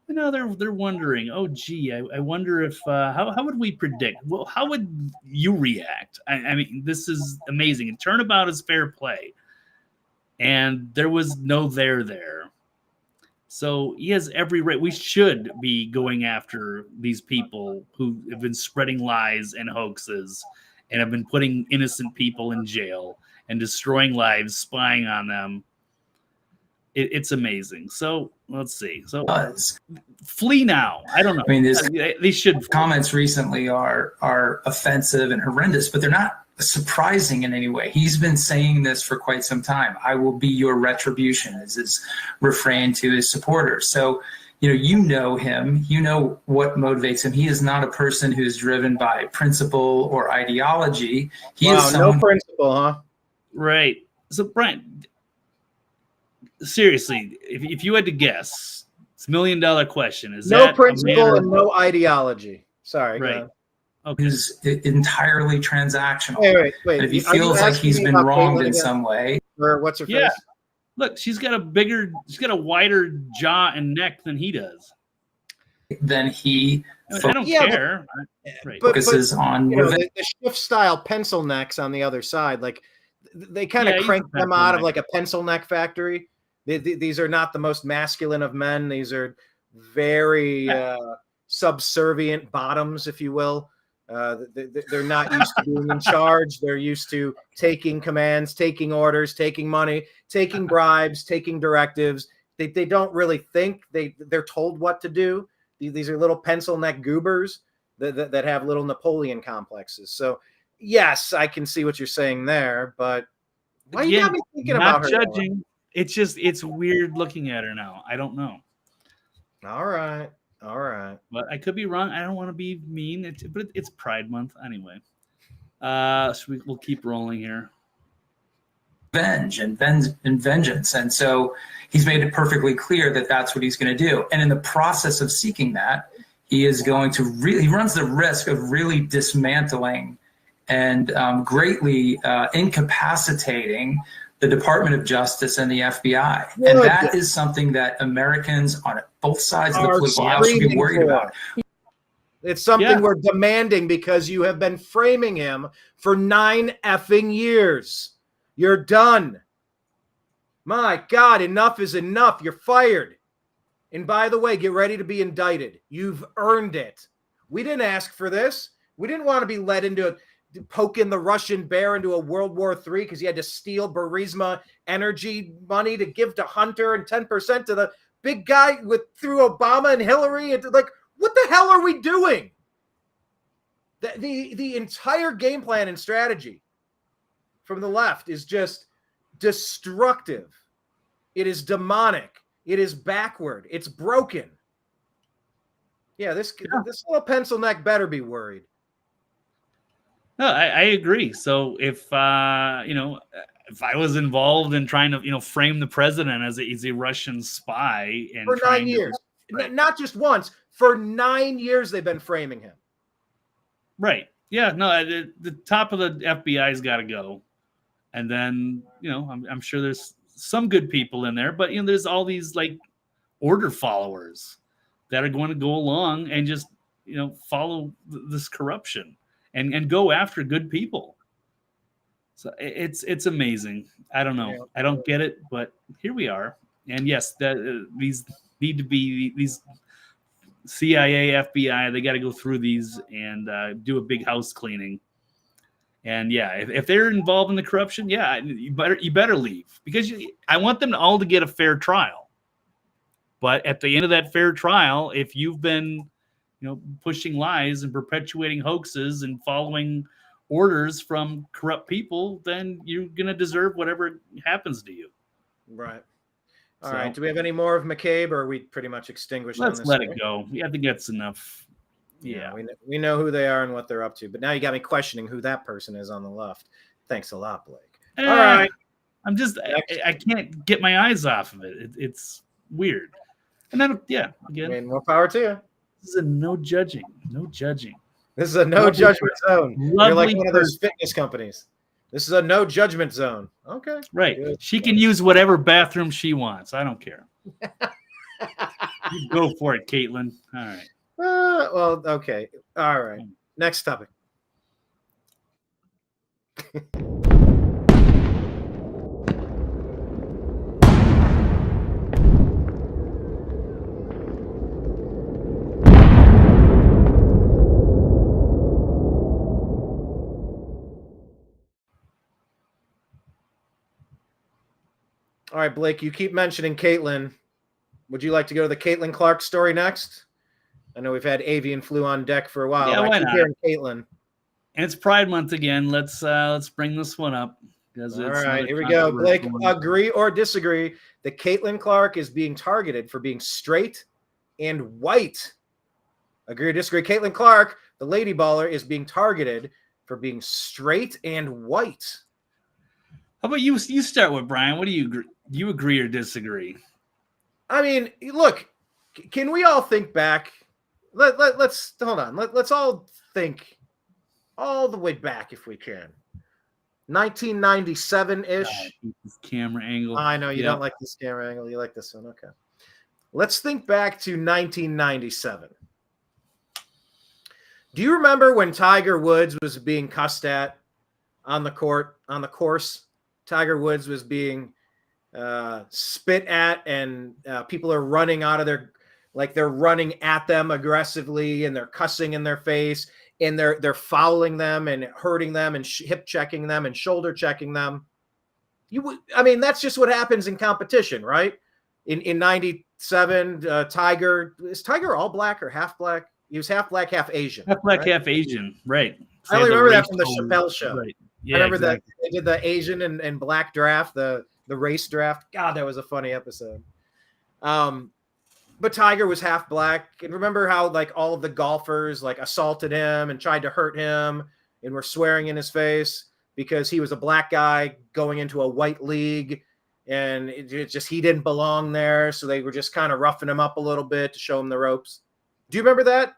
They're wondering, oh, gee, I wonder if, how would we predict? Well, how would you react? I mean, this is amazing. And turnabout is fair play. And there was no there. So he has every right. We should be going after these people who have been spreading lies and hoaxes and have been putting innocent people in jail and destroying lives, spying on them. It's amazing. So let's see. So flee now. I don't know. I mean, they should. Comments recently are offensive and horrendous, but they're not surprising in any way. He's been saying this for quite some time. I will be your retribution is his refrain to his supporters. So, you know him, you know what motivates him. He is not a person who is driven by principle or ideology. He is no principle, huh? Right. So, Brian, seriously, if you had to guess, it's $1 million question. Is no that principle and no ideology? Sorry. Right. Okay. Is entirely transactional. Wait. And if he feels like he's been wronged in some way, or what's her face? Yeah. Look, she's got a wider jaw and neck than he does. Then he I don't care. Focuses on the shift style pencil necks on the other side. Like they kind of crank them out of like a pencil neck factory. These are not the most masculine of men. These are very subservient bottoms, if you will. They're not used to being in charge. They're used to taking commands, taking orders, taking money, taking bribes, taking directives. They don't really think. They're told what to do. These are little pencil neck goobers that have little Napoleon complexes. So yes, I can see what you're saying there, but why you got me thinking about her? Not judging. It's weird looking at her now. I don't know. All right. But I could be wrong. I don't want to be mean. But it's Pride Month anyway. So we'll keep rolling here. Vengeance. And so he's made it perfectly clear that that's what he's going to do. And in the process of seeking that, he is going to he runs the risk of really dismantling and greatly incapacitating the Department of Justice and the FBI. Good. And that is something that Americans on both sides of the political aisle should be worried about. It's something we're demanding because you have been framing him for 9 effing years. You're done. My God, enough is enough. You're fired. And by the way, get ready to be indicted. You've earned it. We didn't ask for this. We didn't want to be led into poking the Russian bear into a World War III because he had to steal Burisma energy money to give to Hunter and 10% to the big guy through Obama and Hillary. And like, what the hell are we doing? The entire game plan and strategy from the left is just destructive. It is demonic. It is backward. It's broken. Yeah, this little pencil neck better be worried. No, I agree. So if I was involved in trying to frame the president as a Russian spy and for 9 years, not just once, for 9 years they've been framing him. Right. Yeah. No, the top of the FBI's got to go, and then I'm sure there's some good people in there, but there's all these like order followers that are going to go along and just follow this corruption. And go after good people. So it's amazing. I don't know. I don't get it, but here we are. And yes, these need to be these CIA, FBI. They got to go through these and do a big house cleaning. And yeah, if they're involved in the corruption, you better leave because I want them all to get a fair trial. But at the end of that fair trial, if you've been pushing lies and perpetuating hoaxes and following orders from corrupt people, then you're gonna deserve whatever happens to you. Right. All right. Do we have any more of McCabe, or are we pretty much extinguished on Let's this? let it go. Yeah, I think that's enough. Yeah. We know who they are and what they're up to, but now you got me questioning who that person is on the left. Thanks a lot, Blake. All right. I'm just, I can't get my eyes off of it. It's weird. And then, again, I mean, more power to you. This is a no judging. This is a no judgment zone. You're like one of those person. fitness companies. This is a no judgment zone. Okay. Right. Good. She can use whatever bathroom she wants. I don't care. You go for it, Caitlin. All right. Well, okay. All right. Next topic. All right, Blake, you keep mentioning Caitlin. Would you like to go to the Caitlin Clark story next? I know we've had avian flu on deck for a while. Yeah, why not? Caitlin. And it's Pride Month again. Let's bring this one up. All right, here we go. Blake, agree or disagree that Caitlin Clark is being targeted for being straight and white? Agree or disagree? Caitlin Clark, the lady baller, is being targeted for being straight and white. How about you start with Brian? What do you agree? Do you agree or disagree? I mean, look, can we all think back? Let's hold on. Let's all think all the way back if we can. 1997-ish. This camera angle. I know you don't like this camera angle. You like this one. Okay. Let's think back to 1997. Do you remember when Tiger Woods was being cussed at on the course? Tiger Woods was being spit at, and people are running out of their, like they're running at them aggressively, and they're cussing in their face, and they're fouling them and hurting them and hip checking them and shoulder checking them. I mean, that's just what happens in competition, right? In 97, is Tiger all black or half black? He was half black, half Asian. Half black, right? half Asian, right? So I only remember that from the Chappelle show. Right. Yeah, I remember that they did the Asian and black draft, the race draft. God, that was a funny episode. But Tiger was half black. And remember how like all of the golfers like assaulted him and tried to hurt him and were swearing in his face because he was a black guy going into a white league, and it just he didn't belong there. So they were just kind of roughing him up a little bit to show him the ropes. Do you remember that?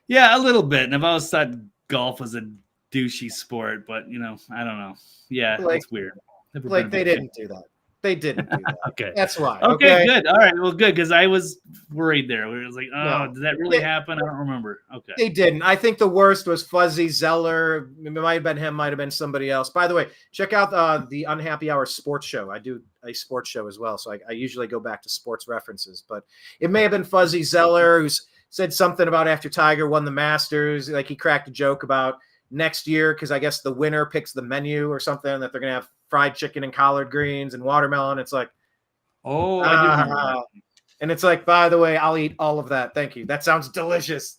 Yeah, a little bit. And I've always thought golf was a douchey sport, but I don't know. Yeah, it's weird. Like they didn't do that. They didn't do that. Okay. That's why. Okay, good. All right. Well, good. Because I was worried there. Where it was like, did that really happen? I don't remember. Okay. They didn't. I think the worst was Fuzzy Zeller. It might have been him, might have been somebody else. By the way, check out the Unhappy Hour sports show. I do a sports show as well. So I usually go back to sports references. But it may have been Fuzzy Zeller who said something about after Tiger won the Masters. Like he cracked a joke about next year, because I guess the winner picks the menu or something, that they're going to have fried chicken and collard greens and watermelon. It's like, I do. And it's like, by the way, I'll eat all of that. Thank you. That sounds delicious.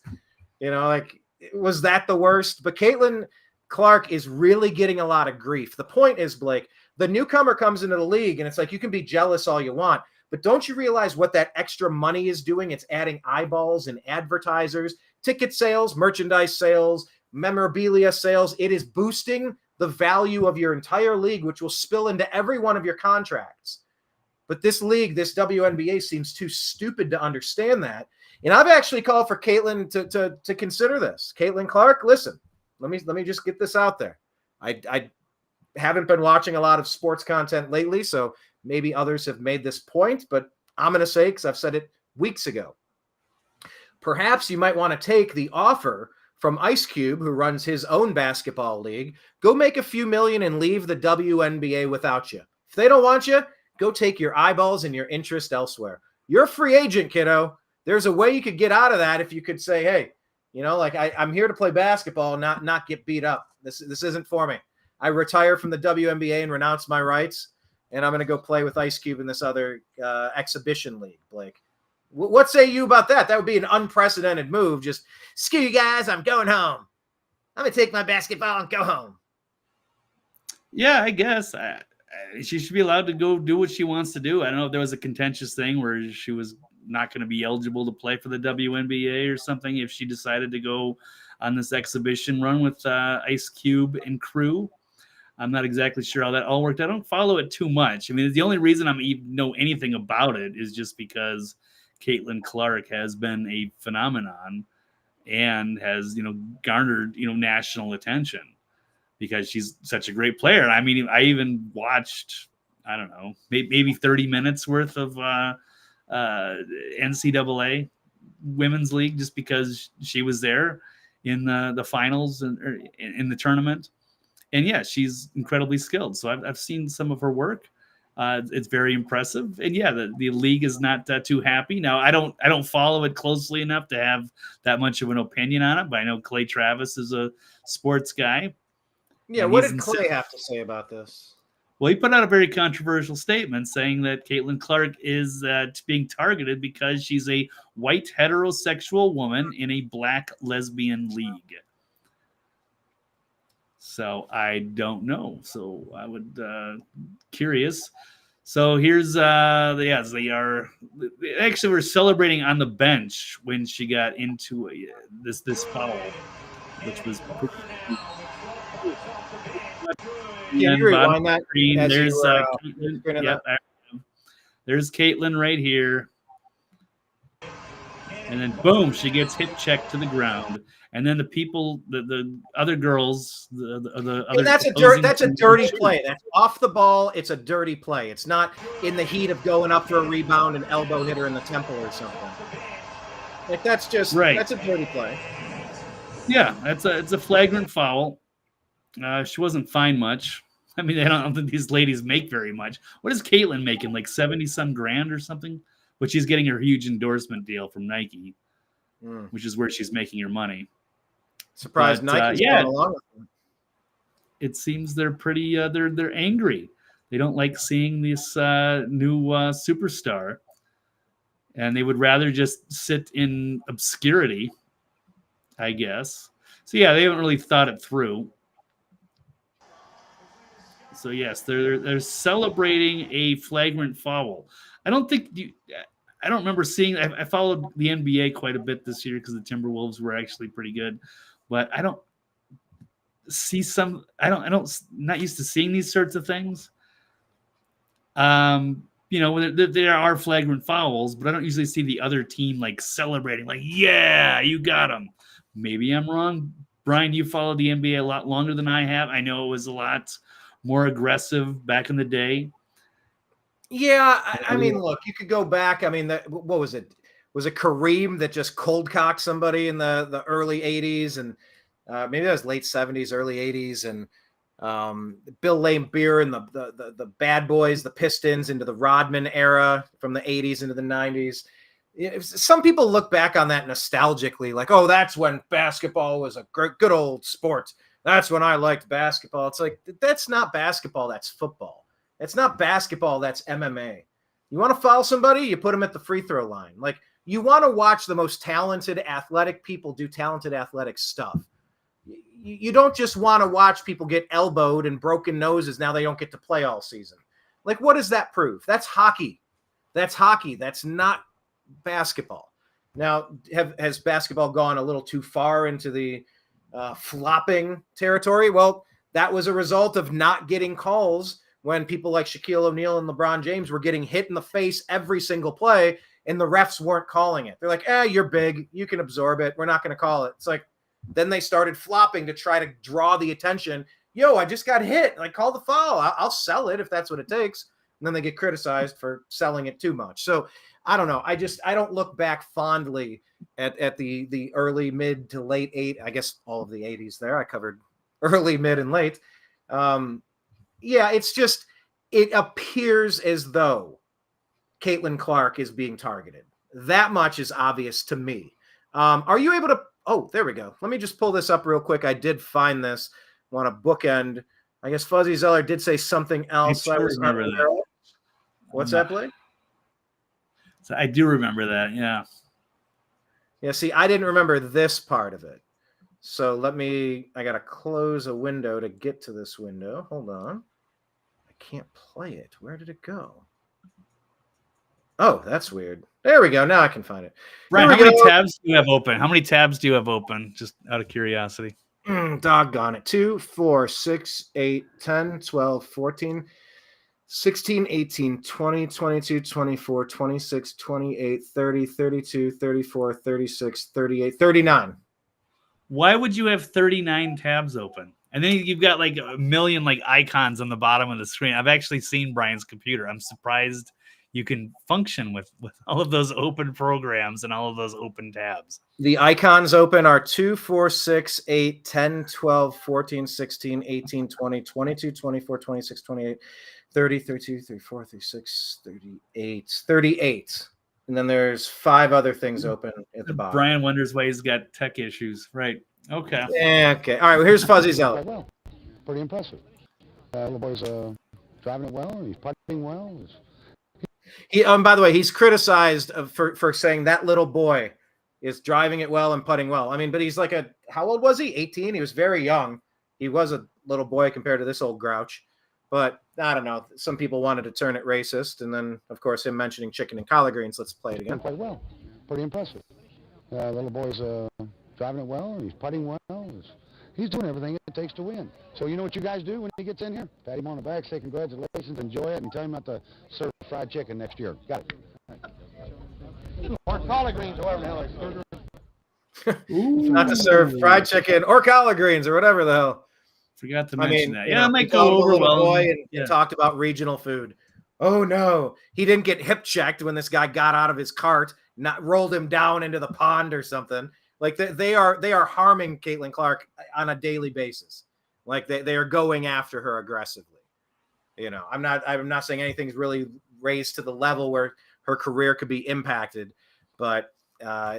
Like, was that the worst? But Caitlin Clark is really getting a lot of grief. The point is, Blake, the newcomer comes into the league, and it's like, you can be jealous all you want, but don't you realize what that extra money is doing? It's adding eyeballs and advertisers, ticket sales, merchandise sales, memorabilia sales. It is boosting the value of your entire league, which will spill into every one of your contracts. But this league, this WNBA, seems too stupid to understand that. And I've actually called for Caitlin to consider this. Caitlin Clark, listen, let me just get this out there. I haven't been watching a lot of sports content lately, so maybe others have made this point, but I'm going to say, because I've said it weeks ago, perhaps you might want to take the offer from Ice Cube, who runs his own basketball league. Go make a few million and leave the WNBA without you. If they don't want you, go take your eyeballs and your interest elsewhere. You're a free agent, kiddo. There's a way you could get out of that if you could say, hey, like I'm here to play basketball and not get beat up. This isn't for me. I retire from the WNBA and renounce my rights, and I'm going to go play with Ice Cube in this other exhibition league, Blake. What say you about that? That would be an unprecedented move. Just, screw you guys, I'm going home. I'm gonna take my basketball and go home. Yeah, I guess she should be allowed to go do what she wants to do. I don't know if there was a contentious thing where she was not going to be eligible to play for the WNBA or something if she decided to go on this exhibition run with Ice Cube and crew. I'm not exactly sure how that all worked. I don't follow it too much. I mean, the only reason I know anything about it is just because Caitlin Clark has been a phenomenon and has, garnered, national attention because she's such a great player. I mean, I even watched, I don't know, maybe 30 minutes worth of NCAA Women's League just because she was there in the finals and in the tournament. And yeah, she's incredibly skilled. So I've seen some of her work. It's very impressive. And yeah, the league is not too happy. Now, I don't follow it closely enough to have that much of an opinion on it, but I know Clay Travis is a sports guy. Yeah, what did Clay have to say about this? Well, he put out a very controversial statement saying that Caitlin Clark is being targeted because she's a white heterosexual woman in a black lesbian league. So I don't know. So I would curious. So here's they are actually we're celebrating on the bench when she got into this foul, which was. Can you rewind that? There's Caitlin. Yep, there's Caitlin right here. And then boom, she gets hip checked to the ground. And then the other girls, the other. And that's a dirty play. That's off the ball. It's a dirty play. It's not in the heat of going up for a rebound and elbow hit her in the temple or something. Like that's just right. That's a dirty play. Yeah, it's a flagrant foul. She wasn't fined much. I mean, I don't think these ladies make very much. What is Caitlin making? Like 70-some grand or something? But she's getting her huge endorsement deal from Nike, which is where she's making her money. Surprised Nike's going along with them. It seems they're pretty. They're angry. They don't like seeing this new superstar, and they would rather just sit in obscurity, I guess. So yeah, they haven't really thought it through. So yes, they're celebrating a flagrant foul. I don't remember seeing. I followed the NBA quite a bit this year because the Timberwolves were actually pretty good, but I don't see some. Not used to seeing these sorts of things. There are flagrant fouls, but I don't usually see the other team like celebrating, like, yeah, you got him. Maybe I'm wrong. Brian, you followed the NBA a lot longer than I have. I know it was a lot more aggressive back in the day. Yeah, I mean, look, you could go back. I mean, what was it? Was it Kareem that just cold cocked somebody in the early 80s? And maybe that was late 70s, early 80s. And Bill Laimbeer and the Bad Boys, the Pistons into the Rodman era from the 80s into the 90s. Some people look back on that nostalgically, like, oh, that's when basketball was a good old sport. That's when I liked basketball. It's like, that's not basketball. That's football. It's not basketball. That's MMA. You want to foul somebody, you put them at the free throw line. Like, you want to watch the most talented athletic people do talented athletic stuff. You don't just want to watch people get elbowed and broken noses. Now they don't get to play all season. Like, what does that prove? That's hockey. That's hockey. That's not basketball. Now, has basketball gone a little too far into the flopping territory? Well, that was a result of not getting calls when people like Shaquille O'Neal and LeBron James were getting hit in the face every single play and the refs weren't calling it. They're like, you're big. You can absorb it. We're not going to call it. It's like, then they started flopping to try to draw the attention. Yo, I just got hit. Like, call the foul. I'll sell it if that's what it takes. And then they get criticized for selling it too much. So I don't know. I don't look back fondly at the early, mid to late I guess all of the 80s there. I covered early, mid, and late. It's just, it appears as though Caitlin Clark is being targeted. That much is obvious to me. Are you able to? Oh, there we go. Let me just pull this up real quick. I did find this. Want to bookend. I guess Fuzzy Zeller did say something else. I remember that. What's that, Blake? So I do remember that. Yeah. Yeah. See, I didn't remember this part of it. So I got to close a window to get to this window. Hold on. I can't play it. Where did it go? Oh, that's weird. There we go. Now I can find it. Brian, how many tabs do you have open? How many tabs do you have open? Just out of curiosity. Doggone it. 2, 4, 6, 8, 10, 12, 14, 16, 18, 20, 22, 24, 26, 28, 30, 32, 34, 36, 38, 39. Why would you have 39 tabs open? And then you've got like a million like icons on the bottom of the screen. I've actually seen Brian's computer. I'm surprised you can function with all of those open programs and all of those open tabs. The icons open are 2, 4, 6, 8, 10, 12, 14, 16, 18, 20, 22, 24, 26, 28, 30, 32, 34, 36, 38, 38. And then there's 5 other things open at the bottom. Brian wonders why he's got tech issues. Right. Okay. Yeah, okay. All right. Well, here's Fuzzy Zealot. Well, pretty impressive. Little boy's driving it well. He's putting well. He, by the way, he's criticized for saying that little boy is driving it well and putting well. I mean, but he's like how old was he? 18. He was very young. He was a little boy compared to this old grouch. But I don't know. Some people wanted to turn it racist, and then of course him mentioning chicken and collard greens. Let's play it again. Quite well. Pretty impressive. Little boy's driving it well. He's putting well. He's doing everything it takes to win. So you know what you guys do when he gets in here? Pat him on the back, say congratulations, enjoy it, and tell him not to serve fried chicken next year. Got it. Right. Or collard greens, or whatever the hell. Not to serve fried chicken or collard greens or whatever the hell. Forgot to mention that. Yeah, I might go over well. And talked about regional food. Oh no, he didn't get hip checked when this guy got out of his cart, not rolled him down into the pond or something. Like they are harming Caitlin Clark on a daily basis. Like they are going after her aggressively. You know, I'm not saying anything's really raised to the level where her career could be impacted, but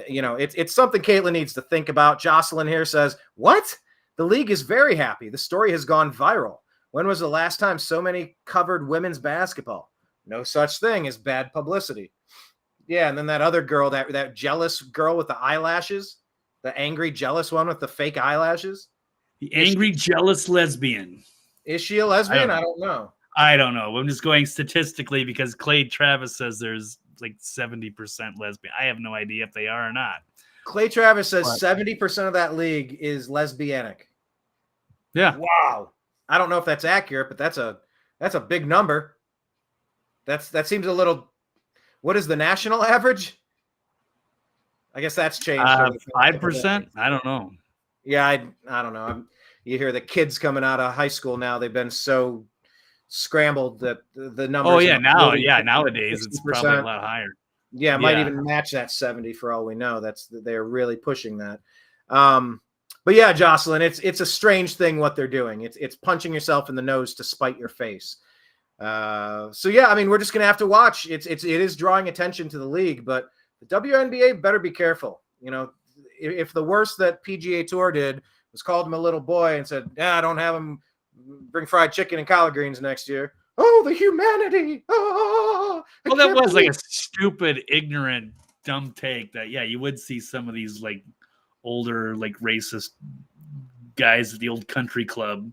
you know, it's something Caitlin needs to think about. Jocelyn here says, "What? The league is very happy. The story has gone viral. When was the last time so many covered women's basketball? No such thing as bad publicity." Yeah, and then that other girl, that jealous girl with the eyelashes, the angry, jealous one with the fake eyelashes. The angry, jealous lesbian. Is she a lesbian? I don't know. I don't know. I'm just going statistically because Clay Travis says there's like 70% lesbian. I have no idea if they are or not. Clay Travis says 70% of that league is lesbianic. Yeah. Wow. I don't know if that's accurate, but that's a big number. That seems a little. What is the national average? I guess that's changed. 5%? I don't know. Yeah, I don't know. You hear the kids coming out of high school now. They've been so scrambled that the numbers. Oh yeah, nowadays it's probably a lot higher. Yeah, it might even match that 70 for all we know. They're really pushing that. But yeah, Jocelyn, it's a strange thing what they're doing. It's punching yourself in the nose to spite your face. So yeah, I mean, we're just gonna have to watch. It is drawing attention to the league, but the WNBA better be careful. You know, if the worst that PGA Tour did was called him a little boy and said, "Yeah, I don't have him bring fried chicken and collard greens next year." Oh, the humanity! Oh, well, that was like a stupid, ignorant, dumb take. That you would see some of these like older, like racist guys at the old country club.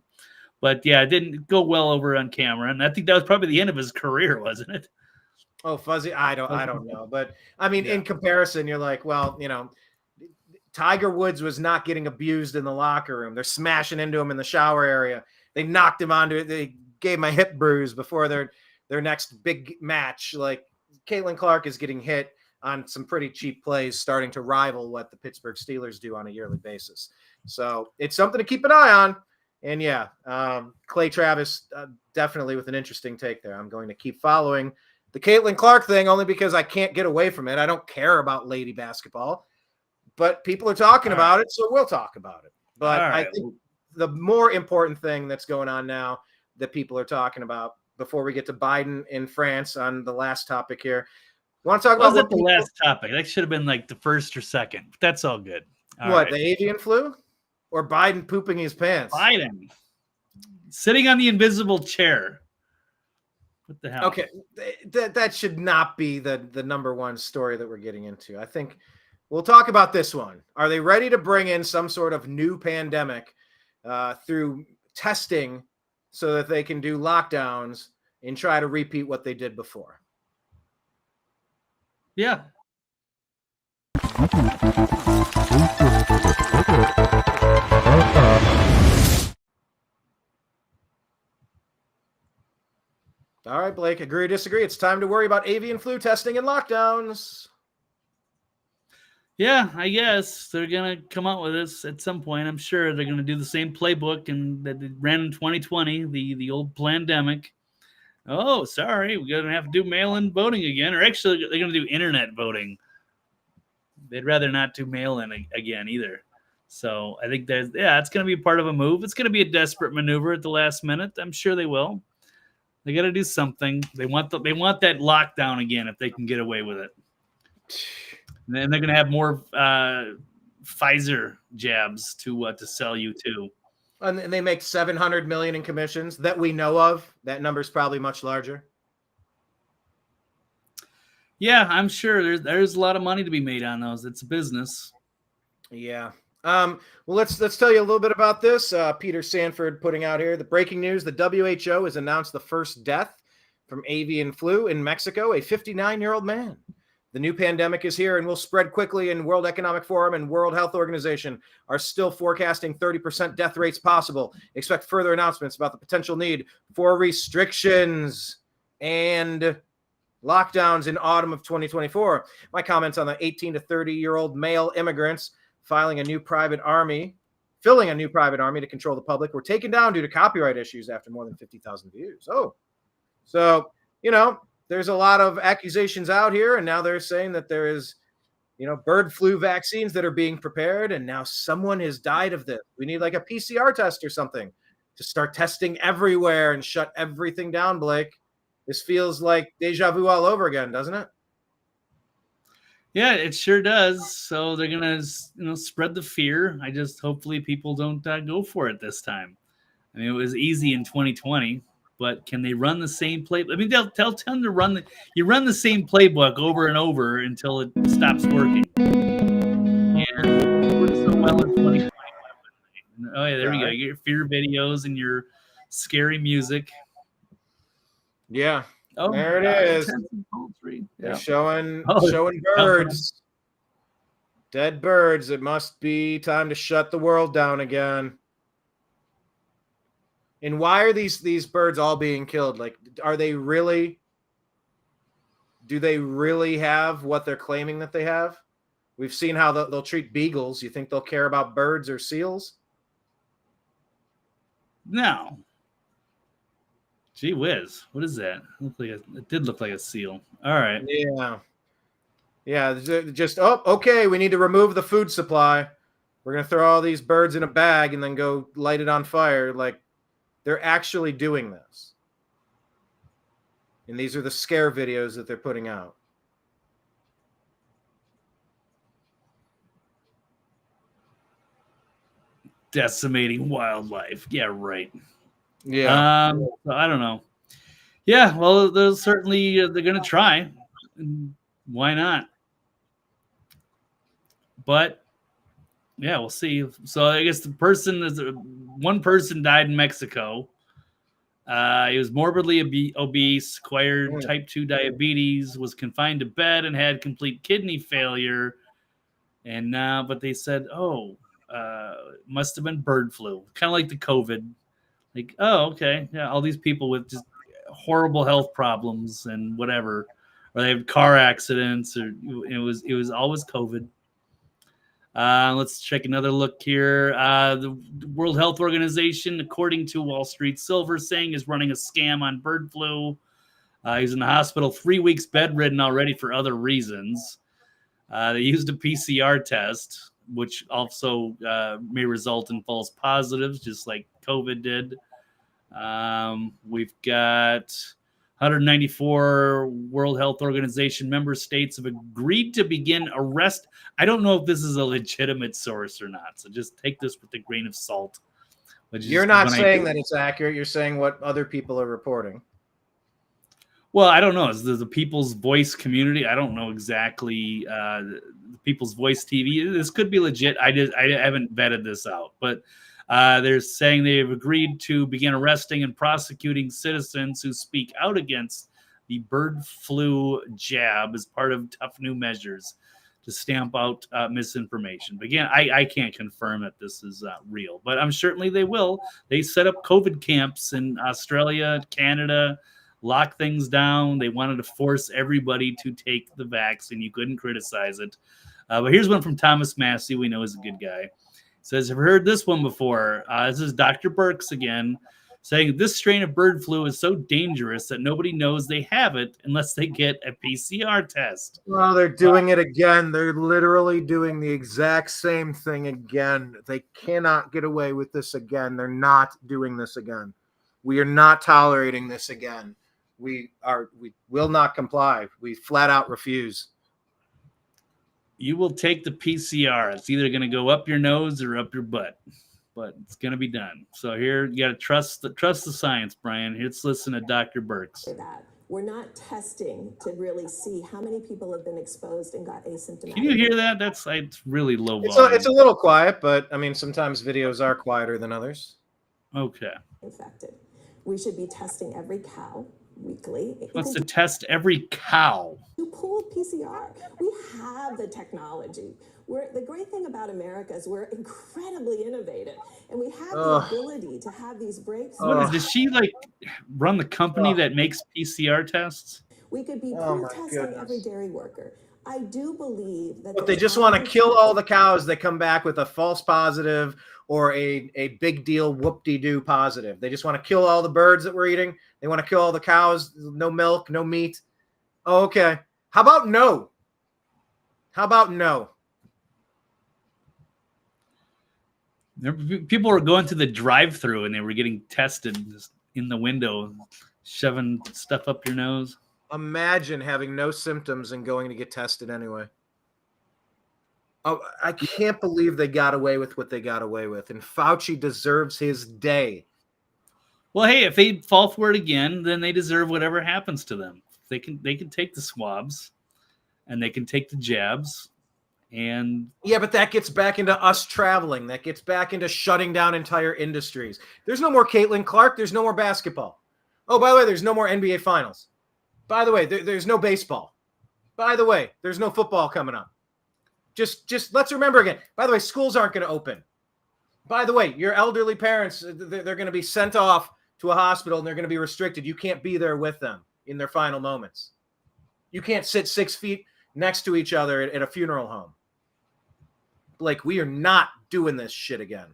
But yeah, it didn't go well over on camera, and I think that was probably the end of his career, wasn't it? Oh, Fuzzy, I don't know, but I mean, in comparison, you're like, well, you know, Tiger Woods was not getting abused in the locker room. They're smashing into him in the shower area. They knocked him onto it. They gave him a hip bruise before their next big match. Like Caitlin Clark is getting hit on some pretty cheap plays, starting to rival what the Pittsburgh Steelers do on a yearly basis. So it's something to keep an eye on. And yeah, Clay Travis definitely with an interesting take there. I'm going to keep following the Caitlin Clark thing only because I can't get away from it. I don't care about lady basketball, but people are talking about it, so we'll talk about it. But I think the more important thing that's going on now that people are talking about before we get to Biden in France on the last topic here. You want to talk about the last topic? That should have been like the first or second. But that's all good. The avian flu or Biden pooping his pants? Biden sitting on the invisible chair. What the hell? Okay, that should not be the number one story that we're getting into. I think we'll talk about this one. Are they ready to bring in some sort of new pandemic through testing so that they can do lockdowns and try to repeat what they did before? Yeah. All right, Blake, agree or disagree? It's time to worry about avian flu testing and lockdowns. Yeah, I guess they're going to come out with this at some point. I'm sure they're going to do the same playbook and that they ran in 2020, the old pandemic. Oh, sorry, we're going to have to do mail-in voting again. Or actually, they're going to do internet voting. They'd rather not do mail-in again either. So I think it's going to be part of a move. It's going to be a desperate maneuver at the last minute. I'm sure they will. They got to do something. They want that lockdown again if they can get away with it. And then they're going to have more Pfizer jabs to sell you too. And they make $700 million in commissions that we know of. That number's probably much larger. Yeah, I'm sure there's a lot of money to be made on those. It's a business. Yeah. Well, let's tell you a little bit about this. Peter Sanford putting out here the breaking news: the WHO has announced the first death from avian flu in Mexico, a 59-year-old man. The new pandemic is here and will spread quickly, and World Economic Forum and World Health Organization are still forecasting 30% death rates possible. Expect further announcements about the potential need for restrictions and lockdowns in autumn of 2024. My comments on the 18 to 30-year-old male immigrants filling a new private army to control the public were taken down due to copyright issues after more than 50,000 views. Oh, so, there's a lot of accusations out here, and now they're saying that there is, bird flu vaccines that are being prepared, and now someone has died of this. We need like a PCR test or something to start testing everywhere and shut everything down, Blake. This feels like deja vu all over again, doesn't it? Yeah, it sure does. So they're gonna, spread the fear. I just hopefully people don't go for it this time. I mean, it was easy in 2020, but can they run the same play? I mean, they'll tell them to run the same playbook over and over until it stops working. And it worked so well in 2020. Oh yeah, there we go. Your fear videos and your scary music. Yeah. Oh, there it is. They're showing birds. Dead birds. It must be time to shut the world down again. And why are these birds all being killed? Like, do they really have what they're claiming that they have? We've seen how they'll treat beagles. You think they'll care about birds or seals? No. Gee whiz. What is that? It did look like a seal. All right. Yeah. Yeah. Just, okay. We need to remove the food supply. We're going to throw all these birds in a bag and then go light it on fire. Like, they're actually doing this. And these are the scare videos that they're putting out. Decimating wildlife. Yeah, right. Yeah. So I don't know. Yeah, well, they're going to try. Why not? But yeah, we'll see. So I guess one person died in Mexico. He was morbidly obese, acquired type 2 diabetes, was confined to bed, and had complete kidney failure. And but they said, must have been bird flu, kind of like the COVID. Like, oh, okay, yeah, all these people with just horrible health problems and whatever, or they have car accidents, or it was always COVID. Let's check another look here. The World Health Organization, according to Wall Street Silver, saying is running a scam on bird flu. He's in the hospital 3 weeks, bedridden already for other reasons. They used a PCR test, which also may result in false positives, just like COVID did. We've got 194 World Health Organization member states have agreed to begin arrest. I don't know if this is a legitimate source or not, so just take this with a grain of salt. You're not saying that it's accurate. You're saying what other people are reporting. Well, I don't know. Is the People's Voice community? I don't know exactly. The People's Voice TV. This could be legit. I haven't vetted this out, but they're saying they have agreed to begin arresting and prosecuting citizens who speak out against the bird flu jab as part of tough new measures to stamp out misinformation. But again, I can't confirm that this is real, but I'm certainly they will. They set up COVID camps in Australia, Canada, lock things down. They wanted to force everybody to take the vaccine. You couldn't criticize it. But here's one from Thomas Massey. We know is a good guy. Says, I've heard this one before. This is Dr. Birx again, saying this strain of bird flu is so dangerous that nobody knows they have it unless they get a PCR test. Well, they're doing it again. They're literally doing the exact same thing again. They cannot get away with this again. They're not doing this again. We are not tolerating this again. We will not comply. We flat out refuse. You will take the PCR. It's either going to go up your nose or up your butt, but it's going to be done. So here you got to trust the science, Brian. Let's listen to Dr. Birx. We're not testing to really see how many people have been exposed and got asymptomatic. Can you hear that? It's really low volume. It's a little quiet, but I mean, sometimes videos are quieter than others. Okay. Infected. We should be testing every cow weekly. What's to test every cow? You pull PCR. We have the technology. The great thing about America is we're incredibly innovative, and we have the ability to have these breakthroughs. Does she run the company that makes PCR tests? We could be pre-testing every dairy worker. I do believe that. But they just want to kill all the cows that come back with a false positive or a big deal whoop-de-doo positive. They just want to kill all the birds that we're eating. They want to kill all the cows, no milk, no meat. Oh, okay. How about no? People were going to the drive-thru and they were getting tested just in the window, shoving stuff up your nose. Imagine having no symptoms and going to get tested anyway. Oh, I can't believe they got away with what they got away with. And Fauci deserves his day. Well, hey, if they fall for it again, then they deserve whatever happens to them. They can take the swabs and they can take the jabs. And yeah, but that gets back into us traveling. That gets back into shutting down entire industries. There's no more Caitlin Clark. There's no more basketball. Oh, by the way, there's no more NBA finals. By the way, there's no baseball. By the way, there's no football coming up. Just let's remember again. By the way, schools aren't going to open. By the way, your elderly parents, they're going to be sent off to a hospital and they're going to be restricted. You can't be there with them in their final moments. You can't sit 6 feet next to each other at a funeral home. Blake, we are not doing this shit again.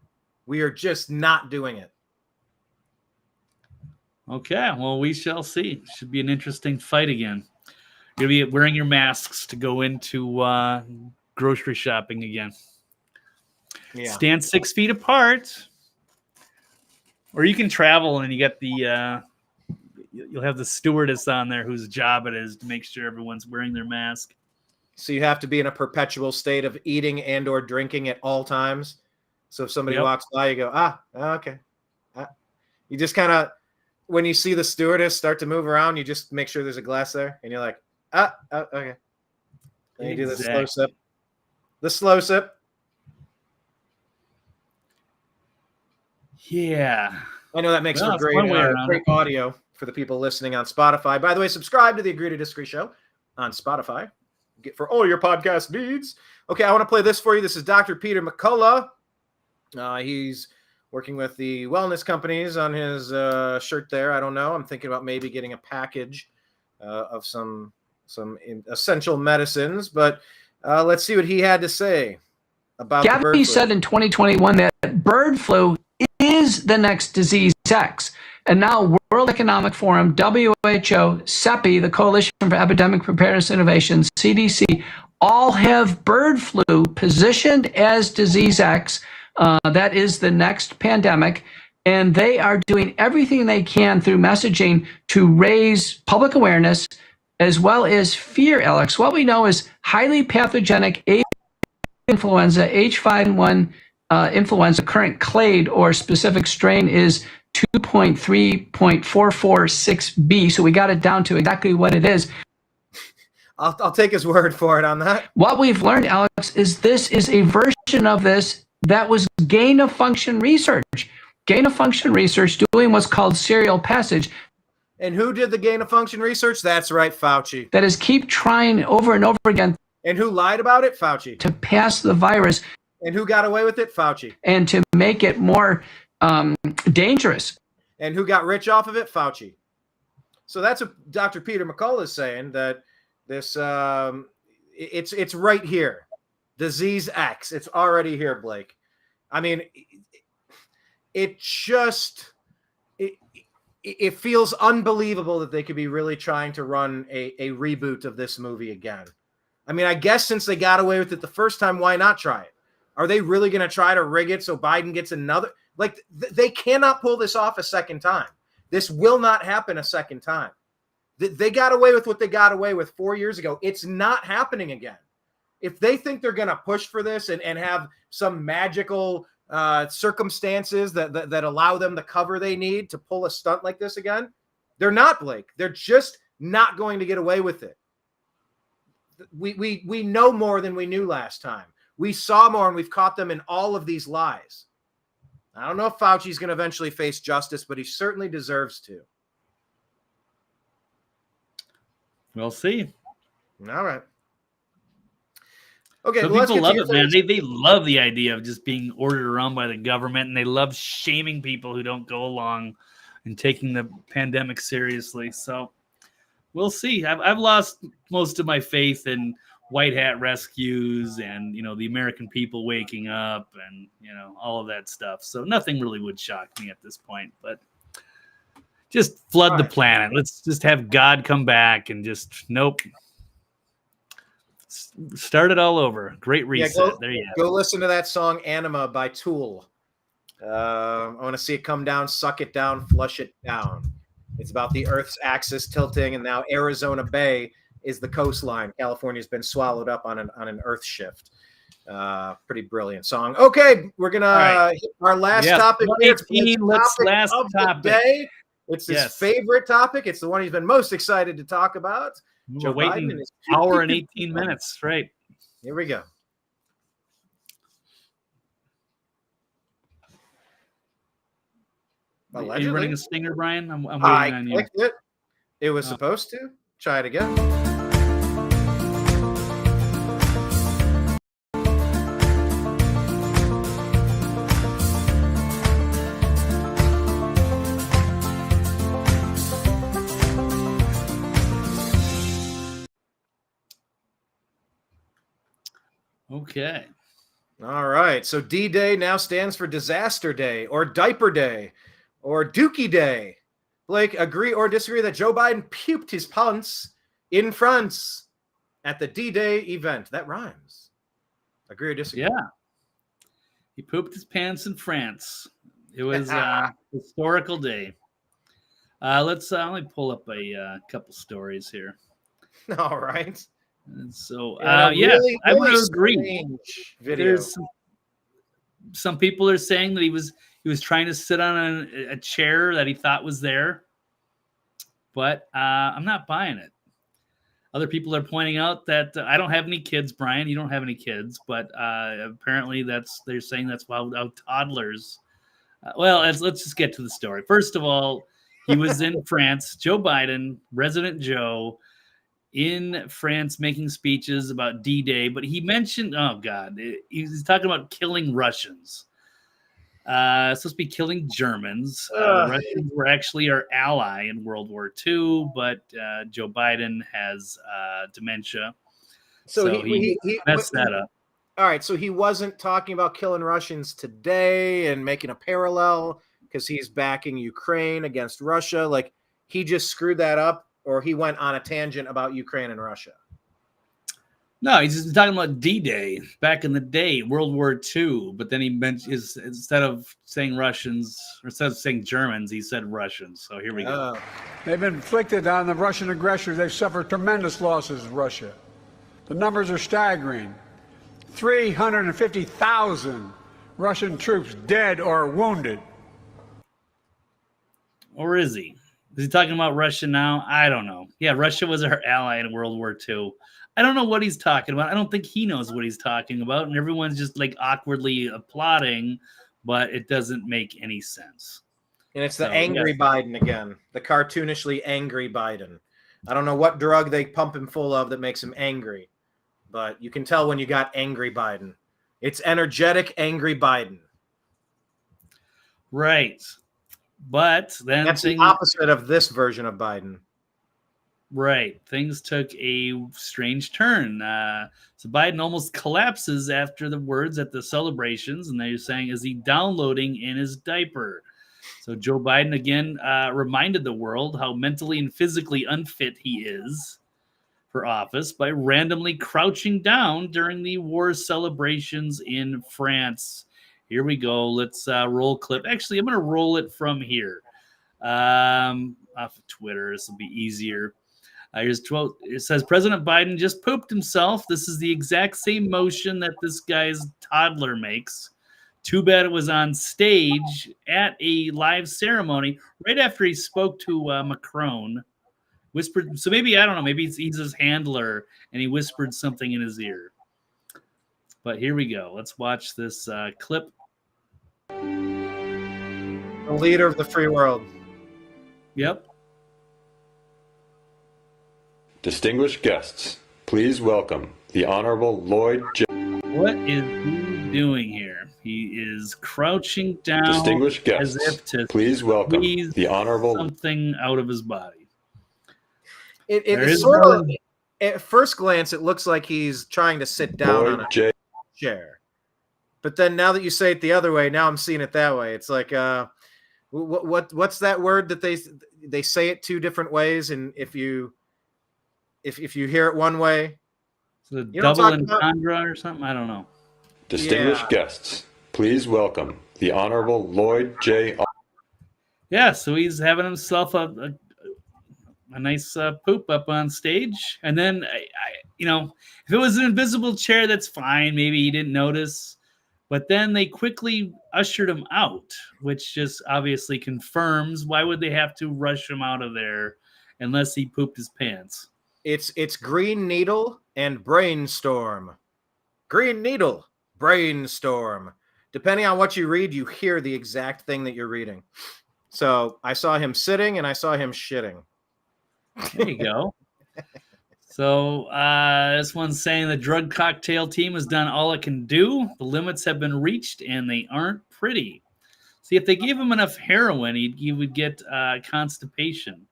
We are just not doing it. Okay, well, we shall see. Should be an interesting fight again. You're going to be wearing your masks to go into grocery shopping again. Yeah. Stand 6 feet apart. Or you can travel and you got you'll have the stewardess on there whose job it is to make sure everyone's wearing their mask. So you have to be in a perpetual state of eating and or drinking at all times. So if somebody walks by, you go, okay. You just kind of, when you see the stewardess start to move around, you just make sure there's a glass there. And you're like, okay. And you do the slow sip. The slow sip. Yeah. I know that makes for great audio for the people listening on Spotify. By the way, subscribe to the Agree to Disagree show on Spotify. Get for all your podcast needs. Okay, I want to play this for you. This is Dr. Peter McCullough. He's working with the wellness companies on his shirt there. I don't know. I'm thinking about maybe getting a package of some essential medicines. But let's see what he had to say about Gabby the bird flu. said in 2021 that bird flu is the next disease X. And now World Economic Forum, WHO, CEPI, the Coalition for Epidemic Preparedness Innovations, CDC, all have bird flu positioned as disease X. That is the next pandemic. And they are doing everything they can through messaging to raise public awareness as well as fear, Alex. What we know is highly pathogenic influenza, H5N1 influenza, current clade or specific strain is 2.3.446b. So we got it down to exactly what it is. I'll take his word for it on that. What we've learned, Alex, is this is a version of this that was gain of function research. Gain of function research doing what's called serial passage. And who did the gain of function research? That's right, Fauci. That is keep trying over and over again. And who lied about it? Fauci. To pass the virus. And who got away with it? Fauci. And to make it more dangerous. And who got rich off of it? Fauci. So that's what Dr. Peter McCullough is saying, that this it's right here. Disease X. It's already here, Blake. I mean, it feels unbelievable that they could be really trying to run a reboot of this movie again. I mean, I guess since they got away with it the first time, why not try it? Are they really going to try to rig it so Biden gets another? Like, they cannot pull this off a second time. This will not happen a second time. They got away with what they got away with 4 years ago. It's not happening again. If they think they're going to push for this and have some magical circumstances that allow them the cover they need to pull a stunt like this again, they're not, Blake. They're just not going to get away with it. We know more than we knew last time. We saw more, and we've caught them in all of these lies. I don't know if Fauci's going to eventually face justice, but he certainly deserves to. We'll see. All right. Okay, some people love it, man. They love the idea of just being ordered around by the government, and they love shaming people who don't go along and taking the pandemic seriously. So we'll see. I've lost most of my faith in white hat rescues and, the American people waking up and, all of that stuff. So nothing really would shock me at this point, but just flood the planet. Let's just have God come back and just, nope. Start it all over. Great reset. There you go. Go listen to that song Anima by Tool. I want to see it come down, suck it down, flush it down. It's about the Earth's axis tilting, and now Arizona Bay is the coastline. California's been swallowed up on an Earth shift. Pretty brilliant song. Okay, we're gonna hit our last topic. Last topic. Day. It's his favorite topic. It's the one he's been most excited to talk about. We're waiting an hour and 18 minutes. Right. Here we go. Are you running a stinger, Brian? I'm waiting on you. It was supposed to. Try it again. Okay. All right. So D-Day now stands for Disaster Day or Diaper Day or Dookie Day. Blake, agree or disagree that Joe Biden puked his pants in France at the D-Day event? That rhymes. Agree or disagree? Yeah. He pooped his pants in France. It was a historical day. Let me pull up a couple stories here. All right. And so, really, I would agree. Video. There's some people are saying that he was trying to sit on a chair that he thought was there, but I'm not buying it. Other people are pointing out that I don't have any kids, Brian. You don't have any kids, but apparently they're saying that's how toddlers. Let's just get to the story. First of all, he was in France. Joe Biden, Resident Joe, in France making speeches about D-Day, but he mentioned, he's talking about killing Russians. It's supposed to be killing Germans. The Russians were actually our ally in World War II, but Joe Biden has dementia. So he messed that up. All right, so he wasn't talking about killing Russians today and making a parallel because he's backing Ukraine against Russia. Like, he just screwed that up, or he went on a tangent about Ukraine and Russia? No, he's just talking about D-Day back in the day, World War II. But then he mentioned instead of saying Russians, or instead of saying Germans, he said Russians. So here we go. They've inflicted on the Russian aggressors. They've suffered tremendous losses, Russia. The numbers are staggering. 350,000 Russian troops dead or wounded. Or is he? Is he talking about Russia now? I don't know. Yeah, Russia was our ally in World War II. I don't know what he's talking about. I don't think he knows what he's talking about. And everyone's just like awkwardly applauding, but it doesn't make any sense. And it's the angry Biden again, the cartoonishly angry Biden. I don't know what drug they pump him full of that makes him angry, but you can tell when you got angry Biden. It's energetic, angry Biden. Right. But then that's the opposite of this version of Biden. Right. Things took a strange turn. So Biden almost collapses after the words at the celebrations, and they're saying, is he downloading in his diaper? So Joe Biden again reminded the world how mentally and physically unfit he is for office by randomly crouching down during the war celebrations in France. Here we go. Let's roll clip. Actually, I'm going to roll it from here. Off of Twitter. This will be easier. Here's 12. It says President Biden just pooped himself. This is the exact same motion that this guy's toddler makes. Too bad it was on stage at a live ceremony right after he spoke to Macron. Whispered. So maybe, I don't know, maybe he's his handler and he whispered something in his ear. But here we go. Let's watch this clip. The leader of the free world. Yep. Distinguished guests, please welcome the Honorable Lloyd J. What is he doing here? He is crouching down. Distinguished guests, as if to please welcome the Honorable something out of his body. It is sort of, at first glance, it looks like he's trying to sit down Lloyd on a J. chair. But then now that you say it the other way, now I'm seeing it that way. It's like, what's that word that they say it two different ways, and if you hear it one way, so the double entendre or something, I don't know. Distinguished guests, please welcome the Honorable Lloyd J. Yeah, so he's having himself a nice poop up on stage, and then if it was an invisible chair, that's fine. Maybe he didn't notice, but then they quickly ushered him out, which just obviously confirms why would they have to rush him out of there unless he pooped his pants. It's Green Needle and Brainstorm. Green Needle, Brainstorm. Depending on what you read, you hear the exact thing that you're reading. So I saw him sitting and I saw him shitting. There you go. So this one's saying the drug cocktail team has done all it can do. The limits have been reached and they aren't pretty. See, if they gave him enough heroin, he would get constipation.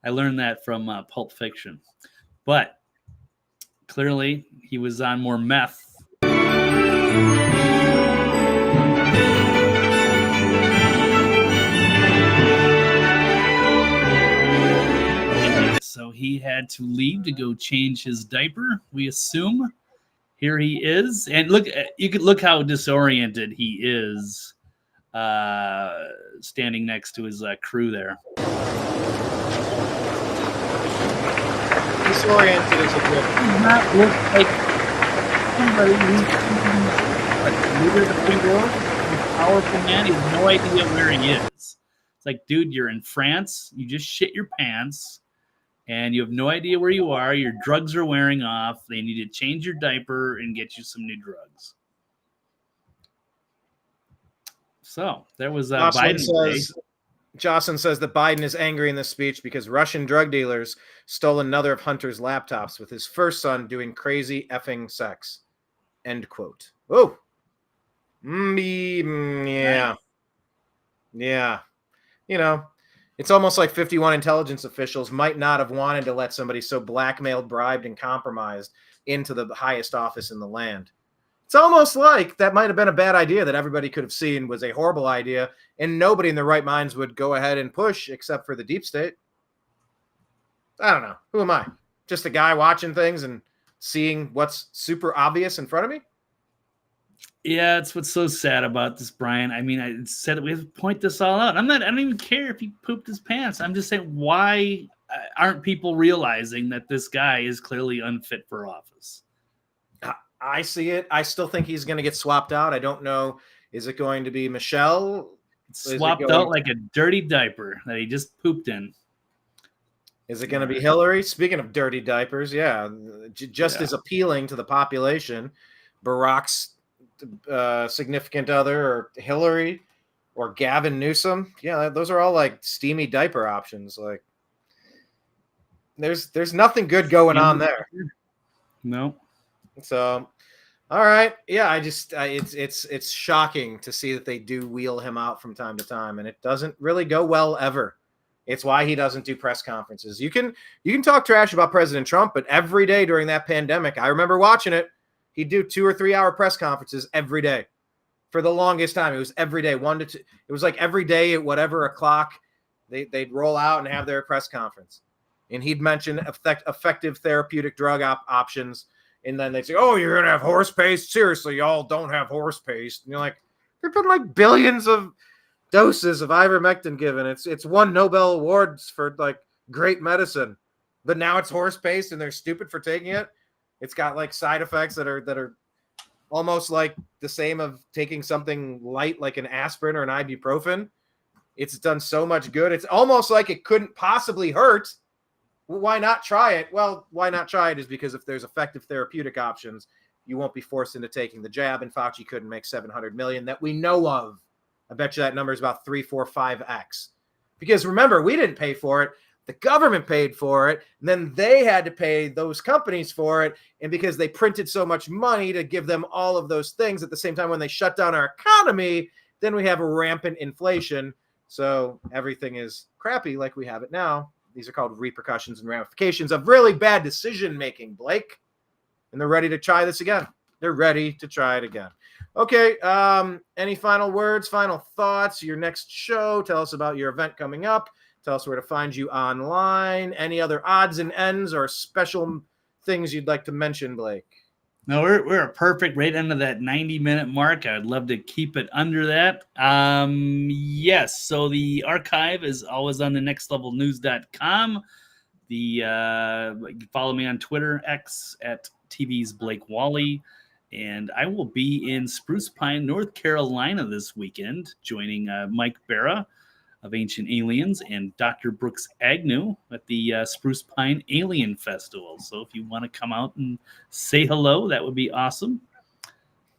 I learned that from Pulp Fiction. But clearly he was on more meth. So he had to leave to go change his diaper, we assume. Here he is. And look, you could look how disoriented he is standing next to his crew there. Disoriented is a good. Does not look like somebody who's leader of the free world, a powerful man. He has no idea where he is. It's like, dude, you're in France. You just shit your pants, and you have no idea where you are. Your drugs are wearing off. They need to change your diaper and get you some new drugs. So there was Biden. Jocelyn says that Biden is angry in this speech because Russian drug dealers stole another of Hunter's laptops with his first son doing crazy effing sex. End quote. Oh, yeah. Yeah. You know, it's almost like 51 intelligence officials might not have wanted to let somebody so blackmailed, bribed, and compromised into the highest office in the land. It's almost like that might have been a bad idea that everybody could have seen was a horrible idea, and nobody in their right minds would go ahead and push except for the deep state. I don't know. Who am I? Just a guy watching things and seeing what's super obvious in front of me? Yeah, it's what's so sad about this, Brian. I mean, I said that we have to point this all out. I don't even care if he pooped his pants. I'm just saying, why aren't people realizing that this guy is clearly unfit for office? I see it. I still think he's going to get swapped out. I don't know. Is it going to be Michelle Swapped out like a dirty diaper that he just pooped in. Is it going to be Hillary? Speaking of dirty diapers, yeah, just as appealing to the population, Barack's significant other, or Hillary, or Gavin Newsom. Yeah, those are all like steamy diaper options. Like, there's nothing good going on there. No. So, all right, yeah, it's shocking to see that they do wheel him out from time to time, and it doesn't really go well ever. It's why he doesn't do press conferences. You can talk trash about President Trump, but every day during that pandemic, I remember watching it, he'd do 2 or 3 hour press conferences every day for the longest time. It was every day, 1 to 2. It was like every day at whatever o'clock they'd roll out and have their press conference. And he'd mention effective therapeutic drug options. And then they'd say, oh, you're going to have horse paste? Seriously, y'all don't have horse paste. And you're like, there've been like billions of doses of ivermectin given. It's won Nobel Awards for like great medicine, but now it's horse paste and they're stupid for taking it. It's got like side effects that are almost like the same of taking something light like an aspirin or an ibuprofen. It's done so much good. It's almost like it couldn't possibly hurt. Why not try it? Well, why not try it is because if there's effective therapeutic options, you won't be forced into taking the jab, and Fauci couldn't make $700 million that we know of. I bet you that number is about 3, 4, 5x. Because remember, we didn't pay for it. The government paid for it. And then they had to pay those companies for it. And because they printed so much money to give them all of those things at the same time when they shut down our economy, then we have a rampant inflation. So everything is crappy like we have it now. These are called repercussions and ramifications of really bad decision-making, Blake. And they're ready to try this again. They're ready to try it again. Okay, any final words, final thoughts, your next show? Tell us about your event coming up. Tell us where to find you online. Any other odds and ends or special things you'd like to mention, Blake? No, we're a perfect right under that 90-minute mark. I'd love to keep it under that. Yes, so the archive is always on the nextlevelnews.com. You can follow me on Twitter, X, at TV's Blake Walley. And I will be in Spruce Pine, North Carolina this weekend, joining Mike Barra of Ancient Aliens and Dr. Brooks Agnew at the Spruce Pine Alien Festival. So if you want to come out and say hello, that would be awesome.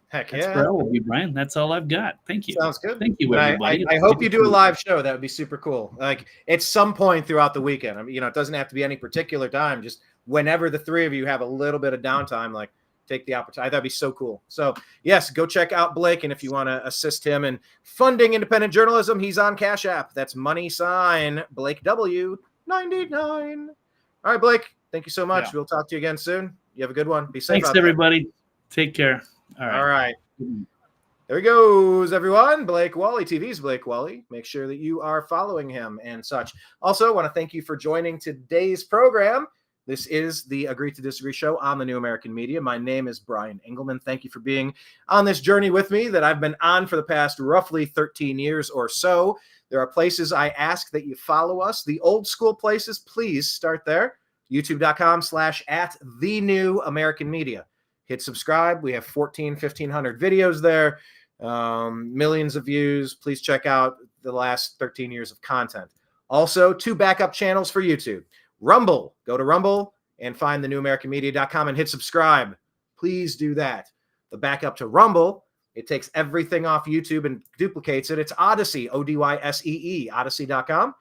Heck That's yeah. where I will be, Brian. That's all I've got. Thank you. Sounds good. Thank you, everybody. I hope you do a live show. That would be super cool. Like at some point throughout the weekend. I mean, it doesn't have to be any particular time. Just whenever the three of you have a little bit of downtime, like take the opportunity. That'd be so cool. So yes, go check out Blake. And if you want to assist him in funding independent journalism, he's on Cash App. That's $ Blake W99. All right, Blake, thank you so much. Yeah. We'll talk to you again soon. You have a good one. Be safe. Thanks, everybody. Take care. All right. There he goes, everyone. Blake Walley, TV's Blake Walley. Make sure that you are following him and such. Also, I want to thank you for joining today's program. This is the Agree to Disagree show on the New American Media. My name is Brian Engelman. Thank you for being on this journey with me that I've been on for the past roughly 13 years or so. There are places I ask that you follow us. The old school places, please start there. YouTube.com/@TheNewAmericanMedia. Hit subscribe. We have 1,500 videos there, millions of views. Please check out the last 13 years of content. Also, 2 backup channels for YouTube. Rumble. Go to Rumble and find thenewamericanmedia.com and hit subscribe. Please do that. The backup to Rumble, it takes everything off YouTube and duplicates it. It's Odyssey, Odyssee, Odyssey.com.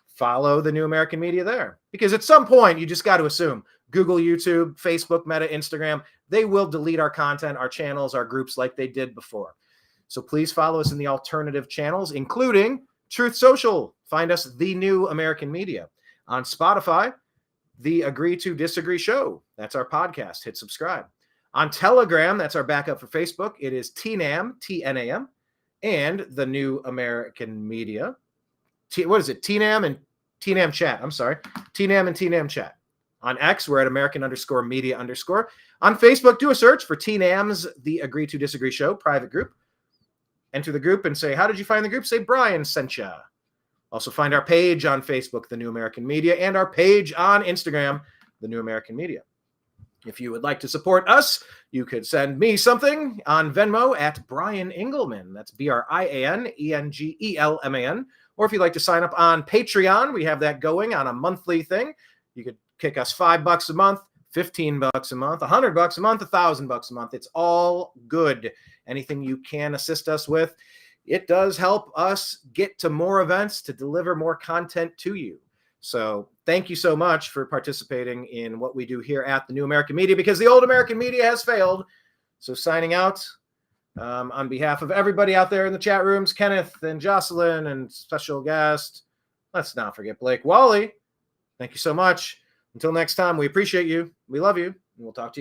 Follow the New American Media there. Because at some point, you just got to assume Google, YouTube, Facebook, Meta, Instagram, they will delete our content, our channels, our groups like they did before. So please follow us in the alternative channels, including Truth Social. Find us, The New American Media. On Spotify, the Agree to Disagree show. That's our podcast. Hit subscribe. On Telegram, that's our backup for Facebook. It is TNAM, TNAM, and the New American Media. What is it? TNAM and TNAM Chat. I'm sorry. TNAM and TNAM Chat. On X, we're at American_media_. On Facebook, do a search for TNAM's The Agree to Disagree show, private group. Enter the group and say, how did you find the group? Say, Brian sent ya. Also find our page on Facebook, The New American Media, and our page on Instagram, The New American Media. If you would like to support us, you could send me something on Venmo at Brian Engelman. That's BrianEngelman. Or if you'd like to sign up on Patreon, we have that going on a monthly thing. You could kick us $5 a month, $15 a month, $100 a month, $1,000 a month. It's all good. Anything you can assist us with, it does help us get to more events, to deliver more content to you. So thank you so much for participating in what we do here at the New American Media, because the old American media has failed. So signing out on behalf of everybody out there in the chat rooms, Kenneth and Jocelyn and special guest, let's not forget Blake Walley. Thank you so much. Until next time, we appreciate you. We love you. And we'll talk to you.